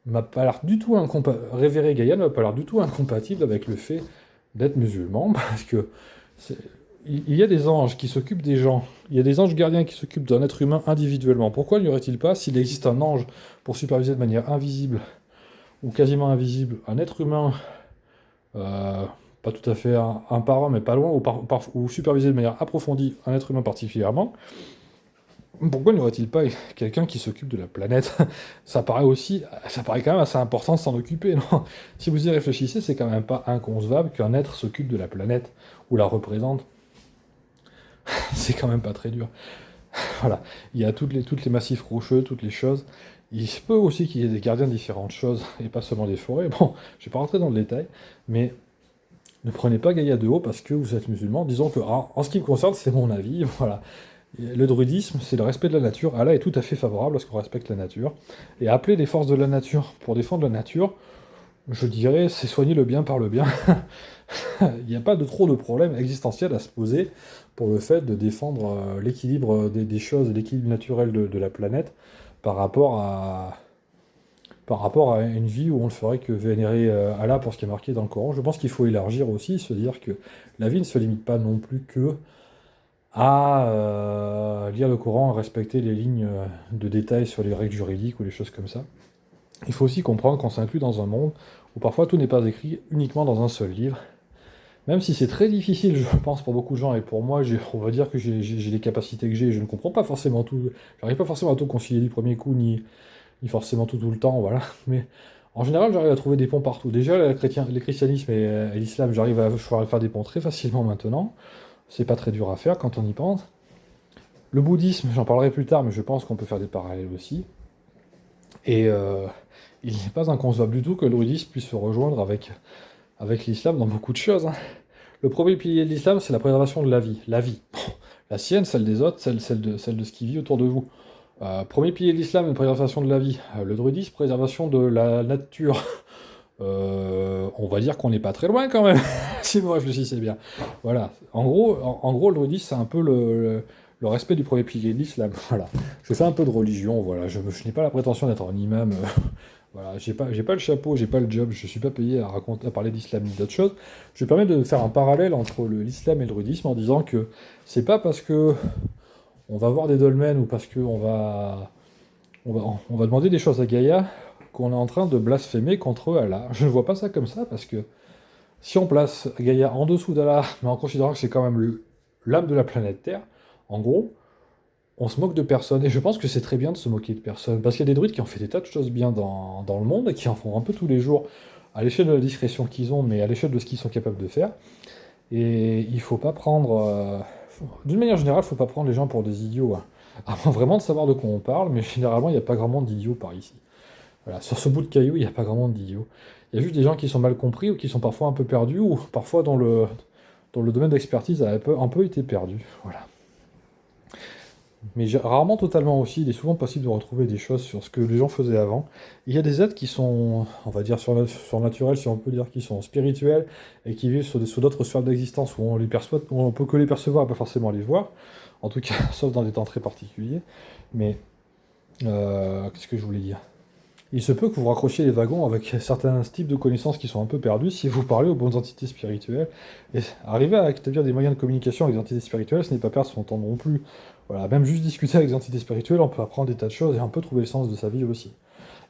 m'a pas l'air du tout révérer Gaïa ne m'a pas l'air du tout incompatible avec le fait d'être musulman, parce que il y a des anges qui s'occupent des gens, il y a des anges gardiens qui s'occupent d'un être humain individuellement. Pourquoi n'y aurait-il pas, s'il existe un ange pour superviser de manière invisible, ou quasiment invisible, un être humain, pas tout à fait un par un, mais pas loin, ou superviser de manière approfondie un être humain particulièrement, pourquoi n'y aurait-il pas quelqu'un qui s'occupe de la planète? Ça paraît quand même assez important de s'en occuper, non? Si vous y réfléchissez, c'est quand même pas inconcevable qu'un être s'occupe de la planète, ou la représente. C'est quand même pas très dur. Voilà, il y a toutes les massifs rocheux, toutes les choses. Il se peut aussi qu'il y ait des gardiens de différentes choses, et pas seulement des forêts. Bon, je vais pas rentrer dans le détail, mais ne prenez pas Gaïa de haut parce que vous êtes musulman. Disons que, en ce qui me concerne, c'est mon avis, voilà. Le druidisme, c'est le respect de la nature. Allah est tout à fait favorable à ce qu'on respecte la nature. Et appeler les forces de la nature pour défendre la nature, je dirais, c'est soigner le bien par le bien. Il n'y a pas de trop de problèmes existentiels à se poser pour le fait de défendre l'équilibre des choses, l'équilibre naturel de la planète par rapport à une vie où on ne ferait que vénérer Allah pour ce qui est marqué dans le Coran. Je pense qu'il faut élargir aussi, se dire que la vie ne se limite pas non plus que à lire le Coran, à respecter les lignes de détail sur les règles juridiques ou les choses comme ça. Il faut aussi comprendre qu'on s'inclut dans un monde où parfois tout n'est pas écrit uniquement dans un seul livre. Même si c'est très difficile, je pense, pour beaucoup de gens, et pour moi, on va dire que j'ai les capacités que j'ai, je ne comprends pas forcément tout, j'arrive pas forcément à tout concilier du premier coup, ni forcément tout le temps, voilà. Mais en général, j'arrive à trouver des ponts partout. Déjà, le christianisme et l'islam, j'arrive à faire des ponts très facilement maintenant. C'est pas très dur à faire quand on y pense. Le bouddhisme, j'en parlerai plus tard, mais je pense qu'on peut faire des parallèles aussi. Et il n'est pas inconcevable du tout que le bouddhisme puisse se rejoindre avec l'islam dans beaucoup de choses, hein. Le premier pilier de l'islam, c'est la préservation de la vie. La vie. La sienne, celle des autres, celle de ce qui vit autour de vous. Premier pilier de l'islam, la préservation de la vie. Le druidisme, préservation de la nature. On va dire qu'on n'est pas très loin quand même, si vous réfléchissez bien. Voilà. En gros, le druidisme, c'est un peu le respect du premier pilier de l'islam. Voilà. Je fais un peu de religion, voilà. Je n'ai pas la prétention d'être un imam. Voilà, j'ai pas le chapeau, j'ai pas le job, je suis pas payé à parler d'islam ni d'autres choses. Je me permets de faire un parallèle entre l'islam et le druidisme en disant que c'est pas parce que on va voir des dolmens ou parce que on va demander des choses à Gaïa qu'on est en train de blasphémer contre Allah. Je ne vois pas ça comme ça parce que si on place Gaïa en dessous d'Allah, mais en considérant que c'est quand même l'âme de la planète Terre, en gros, on se moque de personne, et je pense que c'est très bien de se moquer de personne, parce qu'il y a des druides qui ont fait des tas de choses bien dans le monde, et qui en font un peu tous les jours, à l'échelle de la discrétion qu'ils ont, mais à l'échelle de ce qu'ils sont capables de faire, et il faut pas prendre... d'une manière générale, il faut pas prendre les gens pour des idiots, hein. À moins vraiment de savoir de quoi on parle, mais généralement, il n'y a pas grand monde d'idiots par ici. Voilà, sur ce bout de caillou, il n'y a pas grand monde d'idiots. Il y a juste des gens qui sont mal compris, ou qui sont parfois un peu perdus, ou parfois dont le domaine d'expertise a un peu été perdu, voilà. Mais rarement totalement aussi, il est souvent possible de retrouver des choses sur ce que les gens faisaient avant. Il y a des êtres qui sont, on va dire, surnaturels, si on peut dire, qui sont spirituels, et qui vivent sur d'autres sphères d'existence où on les perçoit, où on peut que les percevoir et pas forcément les voir. En tout cas, sauf dans des temps très particuliers. Mais, qu'est-ce que je voulais dire? Il se peut que vous raccrochiez les wagons avec certains types de connaissances qui sont un peu perdus si vous parlez aux bonnes entités spirituelles. Et arriver à établir des moyens de communication avec des entités spirituelles, ce n'est pas perdre son temps non plus. Voilà, même juste discuter avec des entités spirituelles, on peut apprendre des tas de choses et on peut trouver le sens de sa vie aussi.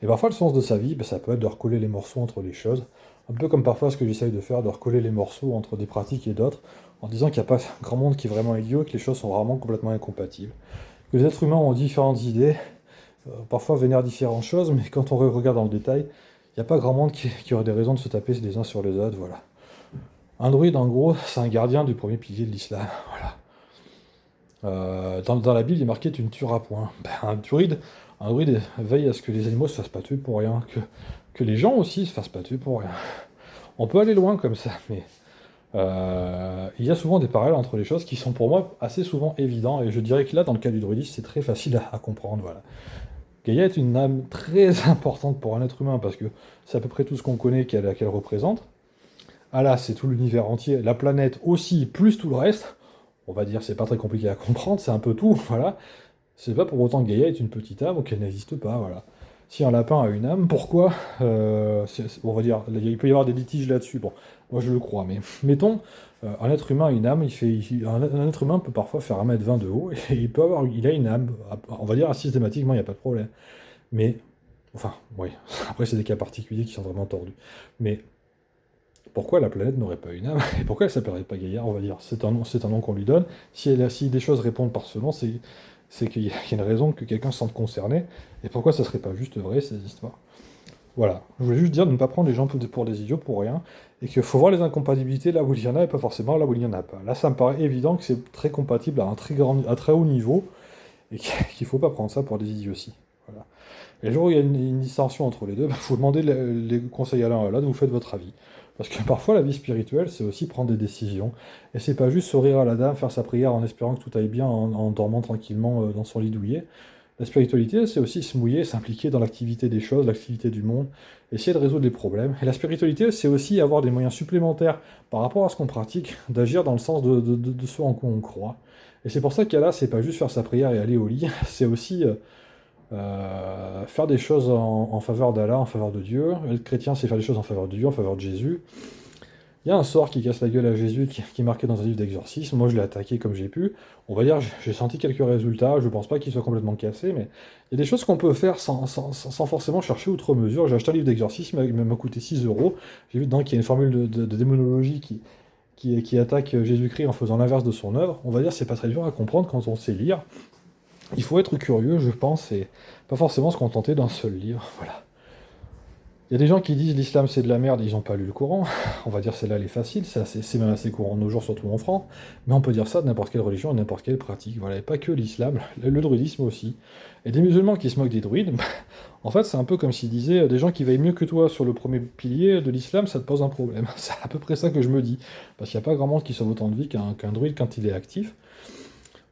Et parfois, le sens de sa vie, ça peut être de recoller les morceaux entre les choses. Un peu comme parfois ce que j'essaye de faire, de recoller les morceaux entre des pratiques et d'autres, en disant qu'il n'y a pas grand monde qui est vraiment idiot et que les choses sont rarement complètement incompatibles. Que les êtres humains ont différentes idées, parfois vénèrent différentes choses, mais quand on regarde dans le détail, il n'y a pas grand monde qui aurait des raisons de se taper les uns sur les autres, voilà. Un druide, en gros, c'est un gardien du premier pilier de l'islam, voilà. Dans la Bible, il est marqué tu ne tueras point. Ben, un druide veille à ce que les animaux se fassent pas tuer pour rien, que les gens aussi se fassent pas tuer pour rien. On peut aller loin comme ça, mais il y a souvent des parallèles entre les choses qui sont pour moi assez souvent évidents, et je dirais que là, dans le cas du druidisme, c'est très facile à comprendre, voilà. Gaïa est une âme très importante pour un être humain, parce que c'est à peu près tout ce qu'on connaît qu'elle représente. Allah, c'est tout l'univers entier, la planète aussi, plus tout le reste. On va dire, c'est pas très compliqué à comprendre, c'est un peu tout, voilà. C'est pas pour autant que Gaïa est une petite âme ou qu'elle n'existe pas, voilà. Si un lapin a une âme, pourquoi on va dire, il peut y avoir des litiges là-dessus, bon, moi je le crois, mais mettons, un être humain a une âme, un être humain peut parfois faire 1m20 de haut, et il a une âme, on va dire systématiquement, il n'y a pas de problème. Mais, enfin, oui, après c'est des cas particuliers qui sont vraiment tordus. Mais, pourquoi la planète n'aurait pas une âme? Et pourquoi elle s'appellerait pas Gaïa? On va dire, c'est un nom qu'on lui donne. Si des choses répondent par ce nom, c'est qu'il y a une raison que quelqu'un se sente concerné. Et pourquoi ça serait pas juste vrai, ces histoires? Voilà. Je voulais juste dire de ne pas prendre les gens pour des idiots pour rien. et qu'il faut voir les incompatibilités là où il y en a et pas forcément là où il n'y en a pas. Là, ça me paraît évident que c'est très compatible à un à très haut niveau, et qu'il ne faut pas prendre ça pour des idioties. Voilà. Et le jour où il y a une distinction entre les deux, vous demandez les conseils à l'un à l'autre, vous faites votre avis. Parce que parfois, la vie spirituelle, c'est aussi prendre des décisions. Et c'est pas juste sourire à la dame, faire sa prière en espérant que tout aille bien, en dormant tranquillement dans son lit douillet. La spiritualité, c'est aussi se mouiller, s'impliquer dans l'activité des choses, l'activité du monde, essayer de résoudre les problèmes. Et la spiritualité, c'est aussi avoir des moyens supplémentaires par rapport à ce qu'on pratique, d'agir dans le sens de ce en quoi on croit. Et c'est pour ça qu'Allah, c'est pas juste faire sa prière et aller au lit, c'est aussi faire des choses en faveur d'Allah, en faveur de Dieu. Être chrétien, c'est faire des choses en faveur de Dieu, en faveur de Jésus. Il y a un sort qui casse la gueule à Jésus, qui est marqué dans un livre d'exorcisme. Moi, je l'ai attaqué comme j'ai pu. On va dire, j'ai senti quelques résultats. Je ne pense pas qu'il soit complètement cassé, mais il y a des choses qu'on peut faire sans forcément chercher outre mesure. J'ai acheté un livre d'exorcisme, il m'a coûté 6 euros. J'ai vu dedans qu'il y a une formule de démonologie qui attaque Jésus-Christ en faisant l'inverse de son œuvre. On va dire, c'est pas très dur à comprendre quand on sait lire. Il faut être curieux, je pense, et pas forcément se contenter d'un seul livre. Voilà. Il y a des gens qui disent l'islam c'est de la merde, ils n'ont pas lu le Coran. On va dire celle-là elle est facile, c'est même assez courant de nos jours, surtout en France. Mais on peut dire ça de n'importe quelle religion, de n'importe quelle pratique. Voilà, et pas que l'islam, le druidisme aussi. Et des musulmans qui se moquent des druides, en fait c'est un peu comme s'ils disaient des gens qui veillent mieux que toi sur le premier pilier de l'islam, ça te pose un problème. C'est à peu près ça que je me dis. Parce qu'il n'y a pas grand monde qui sauve autant de vie qu'un druide quand il est actif.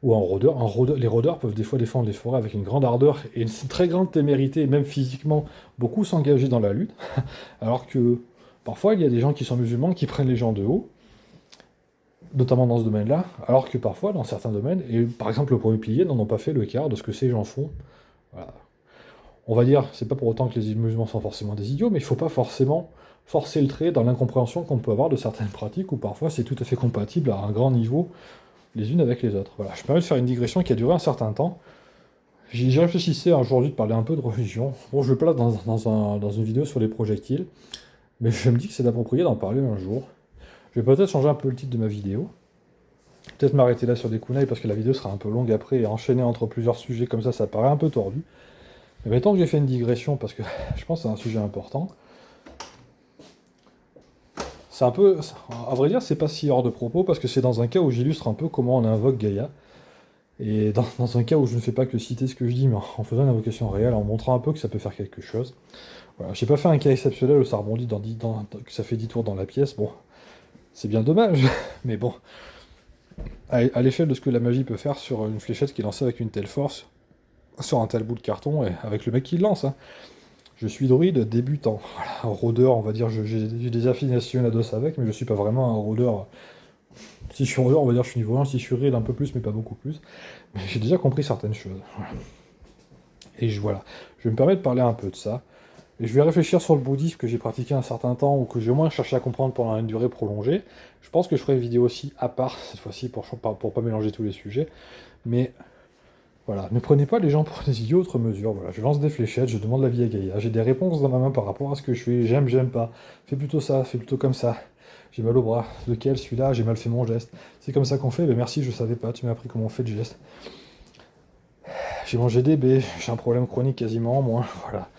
Ou un rôdeur. Les rôdeurs peuvent des fois défendre les forêts avec une grande ardeur et une très grande témérité, et même physiquement, beaucoup s'engager dans la lutte. Alors que parfois, il y a des gens qui sont musulmans qui prennent les gens de haut, notamment dans ce domaine-là, alors que parfois, dans certains domaines, et par exemple le premier pilier, n'en ont pas fait le quart de ce que ces gens font. Voilà. On va dire, c'est pas pour autant que les musulmans sont forcément des idiots, mais il faut pas forcément forcer le trait dans l'incompréhension qu'on peut avoir de certaines pratiques, où parfois c'est tout à fait compatible à un grand niveau les unes avec les autres. Voilà, je me permets de faire une digression qui a duré un certain temps. J'y réfléchissais aujourd'hui de parler un peu de religion. Bon, je le place dans une vidéo sur les projectiles, mais je me dis que c'est approprié d'en parler un jour. Je vais peut-être changer un peu le titre de ma vidéo. Peut-être m'arrêter là sur des kunai parce que la vidéo sera un peu longue après et enchaîner entre plusieurs sujets comme ça paraît un peu tordu. Mais maintenant que j'ai fait une digression parce que je pense que c'est un sujet important, c'est un peu, à vrai dire, c'est pas si hors de propos parce que c'est dans un cas où j'illustre un peu comment on invoque Gaïa. Et dans un cas où je ne fais pas que citer ce que je dis, mais en faisant une invocation réelle, en montrant un peu que ça peut faire quelque chose. Voilà, j'ai pas fait un cas exceptionnel où ça rebondit que ça fait 10 tours dans la pièce, bon, c'est bien dommage, mais bon, à l'échelle de ce que la magie peut faire sur une fléchette qui est lancée avec une telle force, sur un tel bout de carton, et avec le mec qui le lance, hein. Je suis druide débutant, voilà, un rôdeur, on va dire, j'ai des affinations à dos avec, mais je suis pas vraiment un rôdeur. Si je suis rôdeur, on va dire que je suis niveau 1, si je suis raid un peu plus, mais pas beaucoup plus. Mais j'ai déjà compris certaines choses. Voilà. Et voilà, je vais me permettre de parler un peu de ça. Et je vais réfléchir sur le bouddhisme que j'ai pratiqué un certain temps, ou que j'ai au moins cherché à comprendre pendant une durée prolongée. Je pense que je ferai une vidéo aussi à part, cette fois-ci, pour pas mélanger tous les sujets. Mais voilà, ne prenez pas les gens pour des idiots outre mesure. Voilà, je lance des fléchettes, je demande l'avis à Gaïa. J'ai des réponses dans ma main par rapport à ce que je fais. J'aime pas. Fais plutôt ça, fais plutôt comme ça. J'ai mal au bras. Lequel, celui-là, j'ai mal fait mon geste. C'est comme ça qu'on fait, mais merci, je savais pas, tu m'as appris comment on fait le geste. J'ai mangé des baies, j'ai un problème chronique quasiment en moins. Voilà.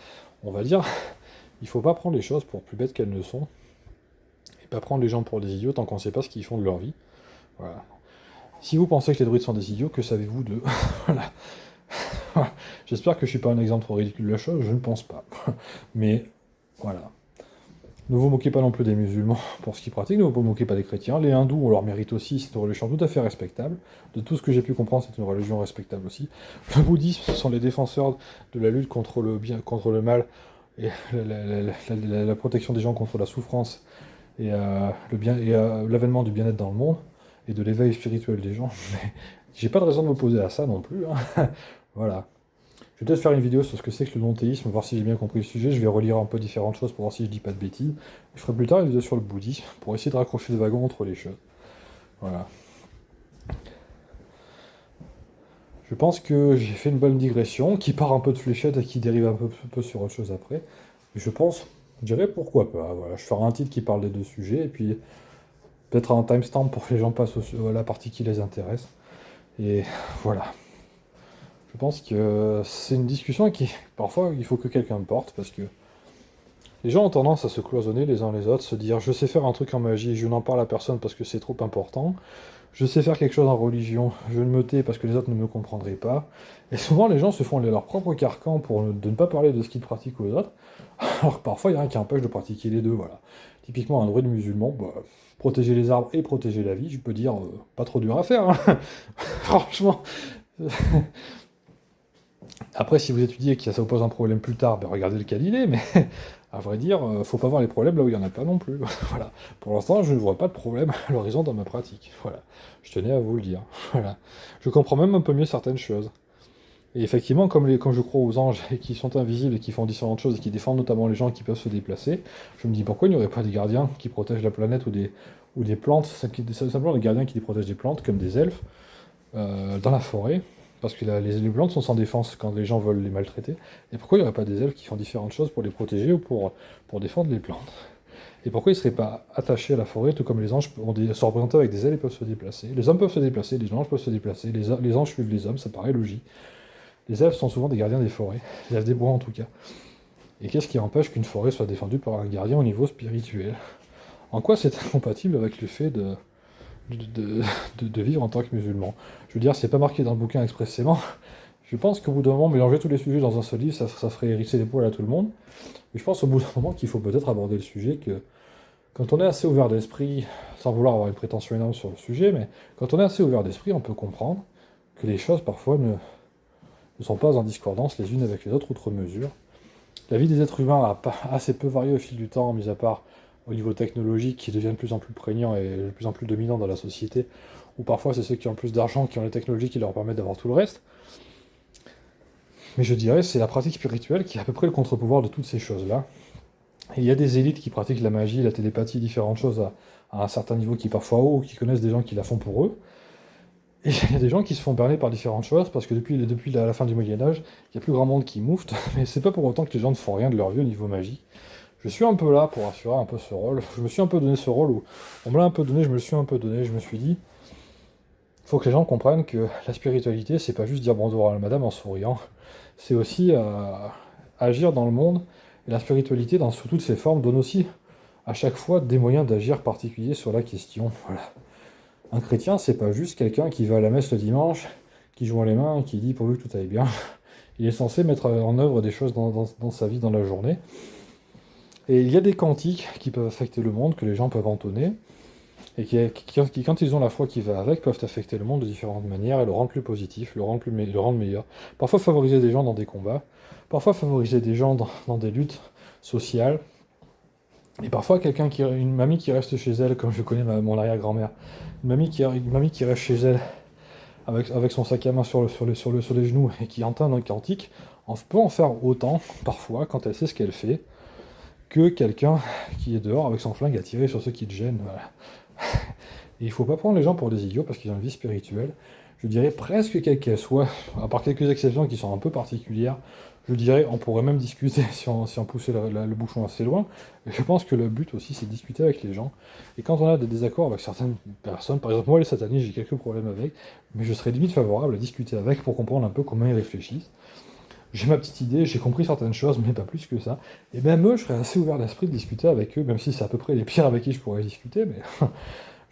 On va dire, il faut pas prendre les choses pour plus bêtes qu'elles ne sont. Et pas prendre les gens pour des idiots tant qu'on sait pas ce qu'ils font de leur vie. Voilà. Si vous pensez que les druides sont des idiots, que savez-vous d'eux? Voilà. J'espère que je suis pas un exemple trop ridicule de la chose, je ne pense pas. Mais voilà. Ne vous moquez pas non plus des musulmans pour ce qu'ils pratiquent, ne vous moquez pas des chrétiens. Les hindous, on leur mérite aussi, c'est une religion tout à fait respectable. De tout ce que j'ai pu comprendre, c'est une religion respectable aussi. Le bouddhisme, ce sont les défenseurs de la lutte contre le bien, contre le mal, et la protection des gens contre la souffrance, et l'avènement du bien-être dans le monde, et de l'éveil spirituel des gens. Mais j'ai pas de raison de m'opposer à ça non plus, hein. Voilà. Je vais peut-être faire une vidéo sur ce que c'est que le non-théisme, voir si j'ai bien compris le sujet. Je vais relire un peu différentes choses pour voir si je dis pas de bêtises. Je ferai plus tard une vidéo sur le bouddhisme pour essayer de raccrocher le wagon entre les choses. Voilà. Je pense que j'ai fait une bonne digression qui part un peu de fléchette et qui dérive un peu sur autre chose après. Et je pense, je dirais pourquoi pas. Voilà. Je ferai un titre qui parle des deux sujets et puis peut-être un timestamp pour que les gens passent à la partie qui les intéresse. Et voilà. Je pense que c'est une discussion qui, parfois, il faut que quelqu'un porte, parce que Les gens ont tendance à se cloisonner les uns les autres, se dire je sais faire un truc en magie, je n'en parle à personne parce que c'est trop important. Je sais faire quelque chose en religion, je me tais parce que les autres ne me comprendraient pas. Et souvent les gens se font leur propre carcan de ne pas parler de ce qu'ils pratiquent aux autres, alors que parfois il y a rien qui empêche de pratiquer les deux, voilà. Typiquement un druide musulman, bah, protéger les arbres et protéger la vie, je peux dire, pas trop dur à faire, hein. Franchement. Après, si vous étudiez que ça vous pose un problème plus tard, ben regardez le cas d'idée, mais à vrai dire, faut pas voir les problèmes là où il n'y en a pas non plus. Voilà. Pour l'instant, je ne vois pas de problème à l'horizon dans ma pratique. Voilà. Je tenais à vous le dire. Voilà. Je comprends même un peu mieux certaines choses. Et effectivement, comme je crois aux anges et qui sont invisibles et qui font différentes choses et qui défendent notamment les gens qui peuvent se déplacer, je me dis pourquoi il n'y aurait pas des gardiens qui protègent la planète ou des plantes, simplement des gardiens qui protègent des plantes comme des elfes dans la forêt, parce que les plantes sont sans défense quand les gens veulent les maltraiter. Et pourquoi il n'y aurait pas des elfes qui font différentes choses pour les protéger ou pour défendre les plantes? Et pourquoi ils ne seraient pas attachés à la forêt, tout comme les anges sont représentés avec des ailes et peuvent se déplacer? Les hommes peuvent se déplacer, les anges peuvent se déplacer, les anges suivent les hommes, ça paraît logique. Les elfes sont souvent des gardiens des forêts, les elfes des bois en tout cas. Et qu'est-ce qui empêche qu'une forêt soit défendue par un gardien au niveau spirituel? En quoi c'est incompatible avec le fait de, de vivre en tant que musulman? Je veux dire, c'est pas marqué dans le bouquin expressément. Je pense qu'au bout d'un moment, mélanger tous les sujets dans un seul livre, ça ferait hérisser les poils à tout le monde. Mais je pense au bout d'un moment qu'il faut peut-être aborder le sujet que quand on est assez ouvert d'esprit, sans vouloir avoir une prétention énorme sur le sujet, mais quand on est assez ouvert d'esprit, on peut comprendre que les choses parfois ne sont pas en discordance les unes avec les autres outre mesure. La vie des êtres humains a assez peu varié au fil du temps, mis à part au niveau technologique qui devient de plus en plus prégnant et de plus en plus dominant dans la société, ou parfois c'est ceux qui ont le plus d'argent qui ont les technologies qui leur permettent d'avoir tout le reste. Mais je dirais c'est la pratique spirituelle qui est à peu près le contre-pouvoir de toutes ces choses-là. Et il y a des élites qui pratiquent la magie, la télépathie, différentes choses à un certain niveau qui est parfois haut, ou qui connaissent des gens qui la font pour eux. Et il y a des gens qui se font berner par différentes choses, parce que depuis la fin du Moyen-Âge, il y a plus grand monde qui moufte, mais c'est pas pour autant que les gens ne font rien de leur vie au niveau magie. Je suis un peu là pour assurer un peu ce rôle. Je me suis un peu donné ce rôle où on me l'a un peu donné, je me le suis un peu donné, je me suis dit, il faut que les gens comprennent que la spiritualité, c'est pas juste dire bonjour à la madame en souriant, c'est aussi agir dans le monde. Et la spiritualité, sous toutes ses formes, donne aussi à chaque fois des moyens d'agir particuliers sur la question. Voilà. Un chrétien, c'est pas juste quelqu'un qui va à la messe le dimanche, qui joint les mains et qui dit pourvu que tout aille bien. Il est censé mettre en œuvre des choses dans sa vie, dans la journée. Et il y a des cantiques qui peuvent affecter le monde, que les gens peuvent entonner, et qui, quand ils ont la foi qui va avec, peuvent affecter le monde de différentes manières et le rendre plus positif, le rendre meilleur. Parfois favoriser des gens dans des combats, parfois favoriser des gens dans des luttes sociales, et parfois une mamie qui reste chez elle, comme je connais mon arrière-grand-mère, une mamie qui reste chez elle avec son sac à main sur les genoux et qui entend un cantique, peut en faire autant, parfois, quand elle sait ce qu'elle fait, que quelqu'un qui est dehors avec son flingue à tirer sur ceux qui te gênent. Voilà. Et il faut pas prendre les gens pour des idiots parce qu'ils ont une vie spirituelle. Je dirais presque quelle qu'elle soit, à part quelques exceptions qui sont un peu particulières, je dirais on pourrait même discuter si on poussait le bouchon assez loin. Et je pense que le but aussi c'est de discuter avec les gens. Et quand on a des désaccords avec certaines personnes, par exemple moi les satanistes j'ai quelques problèmes avec, mais je serais limite favorable à discuter avec pour comprendre un peu comment ils réfléchissent. J'ai ma petite idée, j'ai compris certaines choses, mais pas plus que ça. Et même eux, je serais assez ouvert d'esprit de discuter avec eux, même si c'est à peu près les pires avec qui je pourrais discuter, mais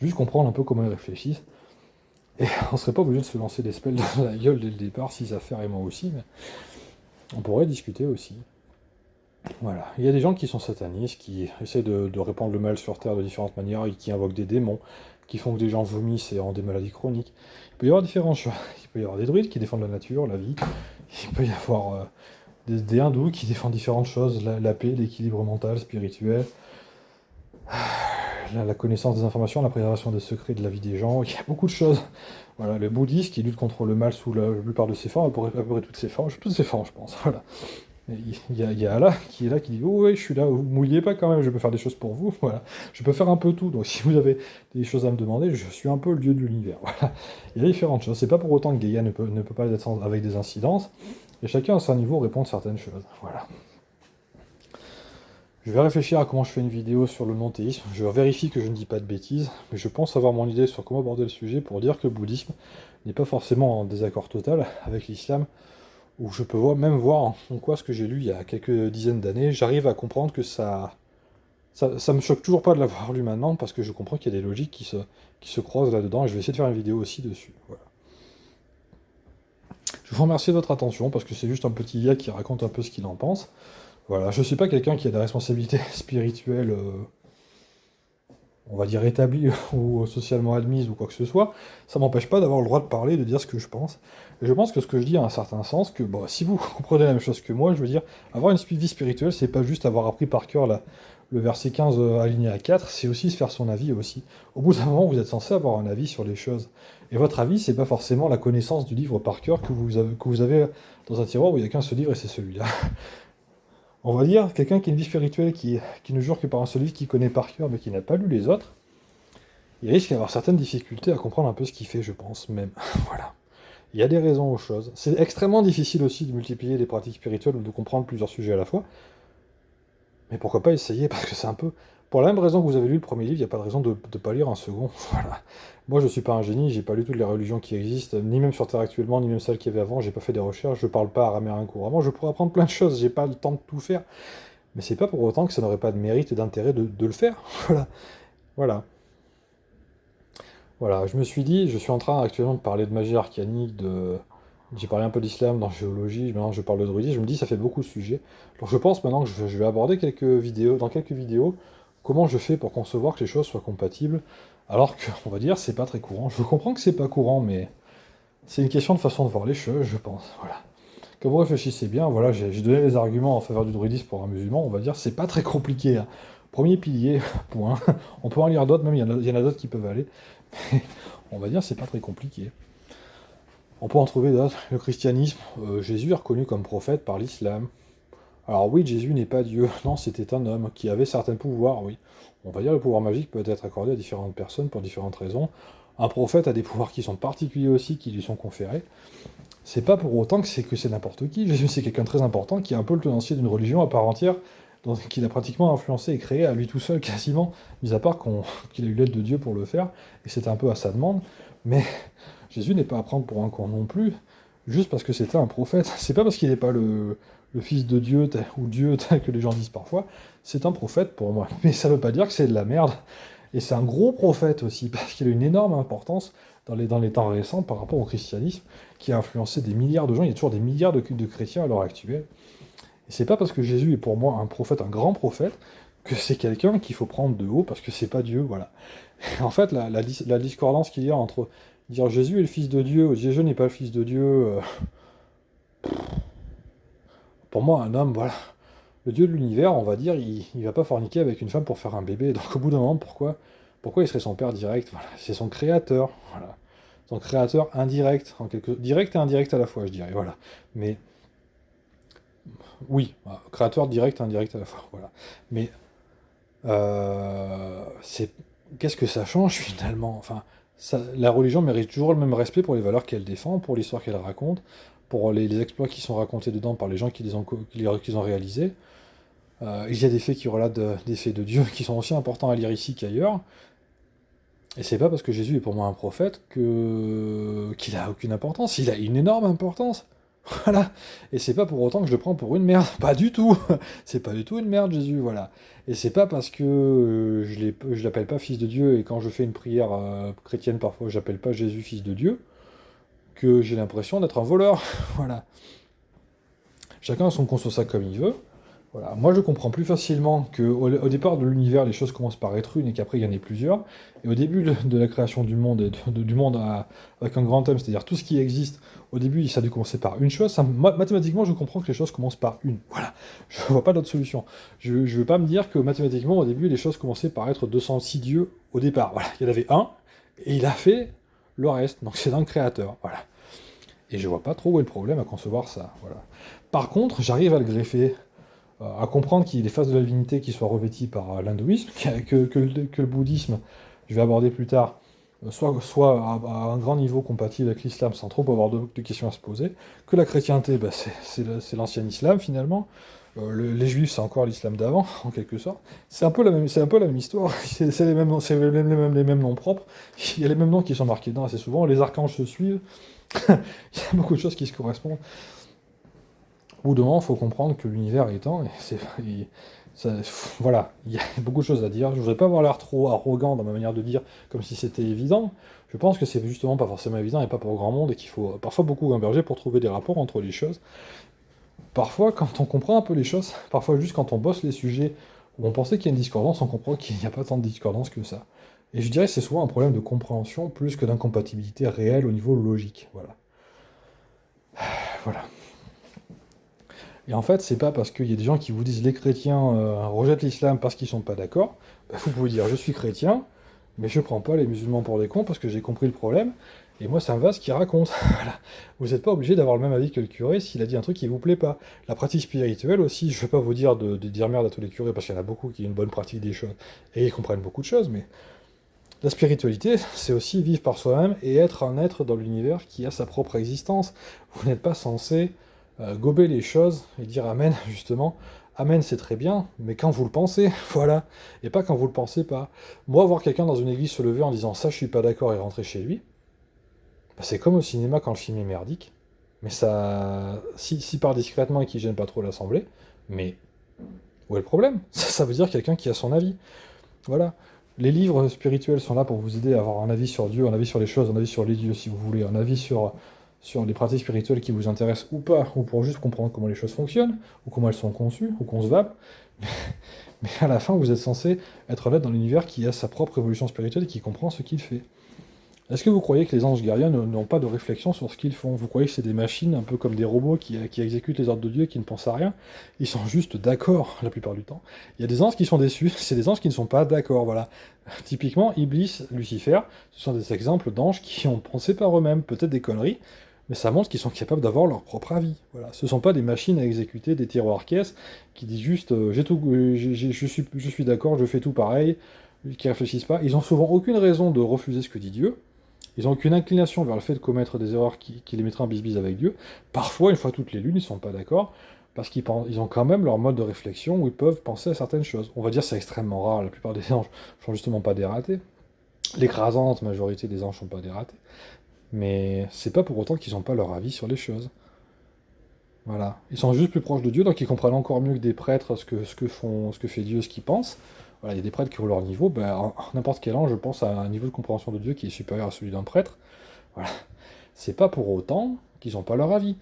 juste comprendre un peu comment ils réfléchissent. Et on serait pas obligé de se lancer des spells dans la gueule dès le départ, si ça fait et moi aussi, mais on pourrait discuter aussi. Voilà. Il y a des gens qui sont satanistes, qui essaient de répandre le mal sur Terre de différentes manières, et qui invoquent des démons, qui font que des gens vomissent et ont des maladies chroniques. Il peut y avoir différentes choses. Il peut y avoir des druides qui défendent la nature, la vie. Il peut y avoir des hindous qui défendent différentes choses, la paix, l'équilibre mental, spirituel, la connaissance des informations, la préservation des secrets de la vie des gens. Il y a beaucoup de choses. Voilà, le bouddhisme qui lutte contre le mal sous la plupart de ses formes, à peu près toutes ses formes, je pense. Voilà. Il y a Allah qui est là, qui dit oh ouais, je suis là, vous mouillez pas quand même, je peux faire des choses pour vous. Voilà. Je peux faire un peu tout, donc si vous avez des choses à me demander, je suis un peu le dieu de l'univers. Voilà. Il y a différentes choses. C'est pas pour autant que Gaïa ne peut pas être avec des incidences, et chacun à son niveau répond à certaines choses. Voilà. Je vais réfléchir à comment je fais une vidéo sur le monothéisme. Je vérifie que je ne dis pas de bêtises, mais je pense avoir mon idée sur comment aborder le sujet pour dire que le bouddhisme n'est pas forcément en désaccord total avec l'islam, où je peux même voir en quoi ce que j'ai lu il y a quelques dizaines d'années, j'arrive à comprendre que ça me choque toujours pas de l'avoir lu maintenant, parce que je comprends qu'il y a des logiques qui se croisent là-dedans, et je vais essayer de faire une vidéo aussi dessus. Voilà. Je vous remercie de votre attention, parce que c'est juste un petit gars qui raconte un peu ce qu'il en pense. Voilà, je suis pas quelqu'un qui a des responsabilités spirituelles, on va dire établies, ou socialement admises, ou quoi que ce soit. Ça m'empêche pas d'avoir le droit de parler, de dire ce que je pense. Et je pense que ce que je dis a un certain sens, que bon, si vous comprenez la même chose que moi, je veux dire, avoir une vie spirituelle, c'est pas juste avoir appris par cœur le verset 15 aligné à 4, c'est aussi se faire son avis aussi. Au bout d'un moment, vous êtes censé avoir un avis sur les choses. Et votre avis, c'est pas forcément la connaissance du livre par cœur que vous avez dans un tiroir où il n'y a qu'un seul livre et c'est celui-là. On va dire, quelqu'un qui a une vie spirituelle, qui ne jure que par un seul livre qu'il connaît par cœur, mais qui n'a pas lu les autres, il risque d'avoir certaines difficultés à comprendre un peu ce qu'il fait, je pense, même. Voilà. Il y a des raisons aux choses. C'est extrêmement difficile aussi de multiplier les pratiques spirituelles ou de comprendre plusieurs sujets à la fois. Mais pourquoi pas essayer, parce que c'est un peu... Pour la même raison que vous avez lu le premier livre, il n'y a pas de raison de ne pas lire un second. Voilà. Moi, je suis pas un génie, j'ai pas lu toutes les religions qui existent, ni même sur Terre actuellement, ni même celles qu'il y avait avant, j'ai pas fait des recherches, je parle pas araméen couramment, je pourrais apprendre plein de choses, j'ai pas le temps de tout faire. Mais c'est pas pour autant que ça n'aurait pas de mérite et d'intérêt de le faire. Voilà. Voilà. Voilà, je me suis dit, je suis en train actuellement de parler de magie arcanique, j'ai parlé un peu d'islam, dans géologie, maintenant je parle de druidisme, je me dis ça fait beaucoup de sujets. Donc je pense maintenant que je vais aborder dans quelques vidéos, comment je fais pour concevoir que les choses soient compatibles, alors que, on va dire, c'est pas très courant. Je comprends que c'est pas courant, mais c'est une question de façon de voir les choses, je pense. Voilà. Quand vous réfléchissez bien, voilà, j'ai donné les arguments en faveur du druidisme pour un musulman, on va dire, c'est pas très compliqué, hein. Premier pilier, point. On peut en lire d'autres, même il y en a d'autres qui peuvent aller. On va dire, c'est pas très compliqué. On peut en trouver d'autres. Le christianisme, Jésus est reconnu comme prophète par l'islam. Alors oui, Jésus n'est pas Dieu, non, c'était un homme qui avait certains pouvoirs, oui. On va dire le pouvoir magique peut être accordé à différentes personnes pour différentes raisons. Un prophète a des pouvoirs qui sont particuliers aussi, qui lui sont conférés. C'est pas pour autant que c'est n'importe qui. Jésus, c'est quelqu'un de très important qui est un peu le tenancier d'une religion à part entière, qu'il a pratiquement influencé et créé à lui tout seul quasiment, mis à part qu'il a eu l'aide de Dieu pour le faire, et c'était un peu à sa demande. Mais Jésus n'est pas à prendre pour un con non plus, juste parce que c'était un prophète. C'est pas parce qu'il n'est pas le fils de Dieu, ou Dieu tel que les gens disent parfois, c'est un prophète pour moi. Mais ça veut pas dire que c'est de la merde. Et c'est un gros prophète aussi, parce qu'il a une énorme importance dans les temps récents par rapport au christianisme, qui a influencé des milliards de gens. Il y a toujours des milliards de chrétiens à l'heure actuelle. Et c'est pas parce que Jésus est pour moi un prophète, un grand prophète, que c'est quelqu'un qu'il faut prendre de haut, parce que c'est pas Dieu, voilà. En fait, la discordance qu'il y a entre dire Jésus est le fils de Dieu ou Jésus n'est pas le fils de Dieu, pour moi, un homme, voilà, le Dieu de l'univers, on va dire, il va pas forniquer avec une femme pour faire un bébé. Donc au bout d'un moment, pourquoi il serait son père direct? Voilà, c'est son créateur, voilà. Son créateur indirect, direct et indirect à la fois, je dirais, voilà. Mais oui, créateur direct et indirect à la fois, voilà. Mais c'est qu'est-ce que ça change finalement? Enfin, la religion mérite toujours le même respect pour les valeurs qu'elle défend, pour l'histoire qu'elle raconte, pour les exploits qui sont racontés dedans par les gens qui les ont réalisés. Il y a des faits qui relatent des faits de Dieu qui sont aussi importants à lire ici qu'ailleurs. Et c'est pas parce que Jésus est pour moi un prophète qu'il a aucune importance. Il a une énorme importance. Voilà. Et c'est pas pour autant que je le prends pour une merde. Pas du tout. C'est pas du tout une merde, Jésus, voilà. Et c'est pas parce que je l'appelle pas fils de Dieu et quand je fais une prière chrétienne parfois, j'appelle pas Jésus fils de Dieu, que j'ai l'impression d'être un voleur. Voilà. Chacun son conçoit ça comme il veut. Voilà. Moi, je comprends plus facilement qu'au départ de l'univers, les choses commencent par être une et qu'après, il y en ait plusieurs. Et au début de la création du monde, et du monde avec un grand thème, c'est-à-dire tout ce qui existe, au début, ça a dû commencer par une chose. Mathématiquement, je comprends que les choses commencent par une. Voilà. Je vois pas d'autre solution. Je ne veux pas me dire que mathématiquement, au début, les choses commençaient par être 206 dieux au départ. Voilà. Il y en avait un, et il a fait le reste. Donc c'est un créateur. Voilà. Et je vois pas trop où est le problème à concevoir ça. Voilà. Par contre, j'arrive à le greffer, à comprendre qu'il y a des phases de la divinité qui soient revêties par l'hindouisme, que le bouddhisme, je vais aborder plus tard, soit à un grand niveau compatible avec l'islam sans trop avoir de questions à se poser, que la chrétienté, bah, c'est l'ancien islam finalement, les juifs c'est encore l'islam d'avant, en quelque sorte. C'est un peu la même histoire, c'est les mêmes noms propres, il y a les mêmes noms qui sont marqués dedans assez souvent, les archanges se suivent, il y a beaucoup de choses qui se correspondent. Au bout d'un moment, il faut comprendre que l'univers est temps, et voilà, il y a beaucoup de choses à dire. Je voudrais pas avoir l'air trop arrogant dans ma manière de dire, comme si c'était évident. Je pense que c'est justement pas forcément évident et pas pour grand monde, et qu'il faut parfois beaucoup gamberger pour trouver des rapports entre les choses. Parfois, quand on comprend un peu les choses, parfois juste quand on bosse les sujets où on pensait qu'il y a une discordance, on comprend qu'il n'y a pas tant de discordance que ça. Et je dirais que c'est souvent un problème de compréhension plus que d'incompatibilité réelle au niveau logique. Voilà. Voilà. Et en fait, c'est pas parce qu'il y a des gens qui vous disent les chrétiens rejettent l'islam parce qu'ils sont pas d'accord. Bah, vous pouvez dire je suis chrétien, mais je prends pas les musulmans pour des cons parce que j'ai compris le problème. Et moi, ça me va ce qu'il raconte. Voilà. Vous n'êtes pas obligé d'avoir le même avis que le curé s'il a dit un truc qui vous plaît pas. La pratique spirituelle aussi, je vais pas vous dire de dire merde à tous les curés parce qu'il y en a beaucoup qui ont une bonne pratique des choses et ils comprennent beaucoup de choses, mais la spiritualité, c'est aussi vivre par soi-même et être un être dans l'univers qui a sa propre existence. Vous n'êtes pas censé gober les choses et dire Amen, justement. Amen, c'est très bien, mais quand vous le pensez, voilà. Et pas quand vous le pensez pas. Moi, voir quelqu'un dans une église se lever en disant ça, je suis pas d'accord et rentrer chez lui, bah, c'est comme au cinéma quand le film est merdique. Mais ça. Si part discrètement et qu'il gêne pas trop l'assemblée, mais où est le problème? Ça veut dire quelqu'un qui a son avis. Voilà. Les livres spirituels sont là pour vous aider à avoir un avis sur Dieu, un avis sur les choses, un avis sur les dieux si vous voulez, un avis sur les pratiques spirituelles qui vous intéressent ou pas, ou pour juste comprendre comment les choses fonctionnent, ou comment elles sont conçues, ou concevable. Mais à la fin, vous êtes censé être là dans l'univers qui a sa propre évolution spirituelle et qui comprend ce qu'il fait. Est-ce que vous croyez que les anges gardiens n'ont pas de réflexion sur ce qu'ils font? Vous croyez que c'est des machines, un peu comme des robots qui exécutent les ordres de Dieu et qui ne pensent à rien? Ils sont juste d'accord la plupart du temps. Il y a des anges qui sont déçus, c'est des anges qui ne sont pas d'accord, voilà. Typiquement, Iblis, Lucifer, ce sont des exemples d'anges qui ont pensé par eux-mêmes, peut-être des conneries, mais ça montre qu'ils sont capables d'avoir leur propre avis. Voilà. Ce ne sont pas des machines à exécuter, des tiroirs caisses, qui disent juste je suis d'accord, je fais tout pareil, qui réfléchissent pas. Ils ont souvent aucune raison de refuser ce que dit Dieu. Ils n'ont aucune inclination vers le fait de commettre des erreurs qui les mettraient en bisbise avec Dieu. Parfois, une fois toutes les lunes, ils ne sont pas d'accord, parce ils ont quand même leur mode de réflexion où ils peuvent penser à certaines choses. On va dire que c'est extrêmement rare, la plupart des anges ne sont justement pas des ratés. L'écrasante majorité des anges ne sont pas des ratés. Mais c'est pas pour autant qu'ils n'ont pas leur avis sur les choses. Voilà. Ils sont juste plus proches de Dieu, donc ils comprennent encore mieux que des prêtres ce que fait Dieu, ce qu'ils pensent. Voilà, il y a des prêtres qui ont leur niveau, ben, n'importe quel ange, je pense, a un niveau de compréhension de Dieu qui est supérieur à celui d'un prêtre. Voilà. C'est pas pour autant qu'ils n'ont pas leur avis.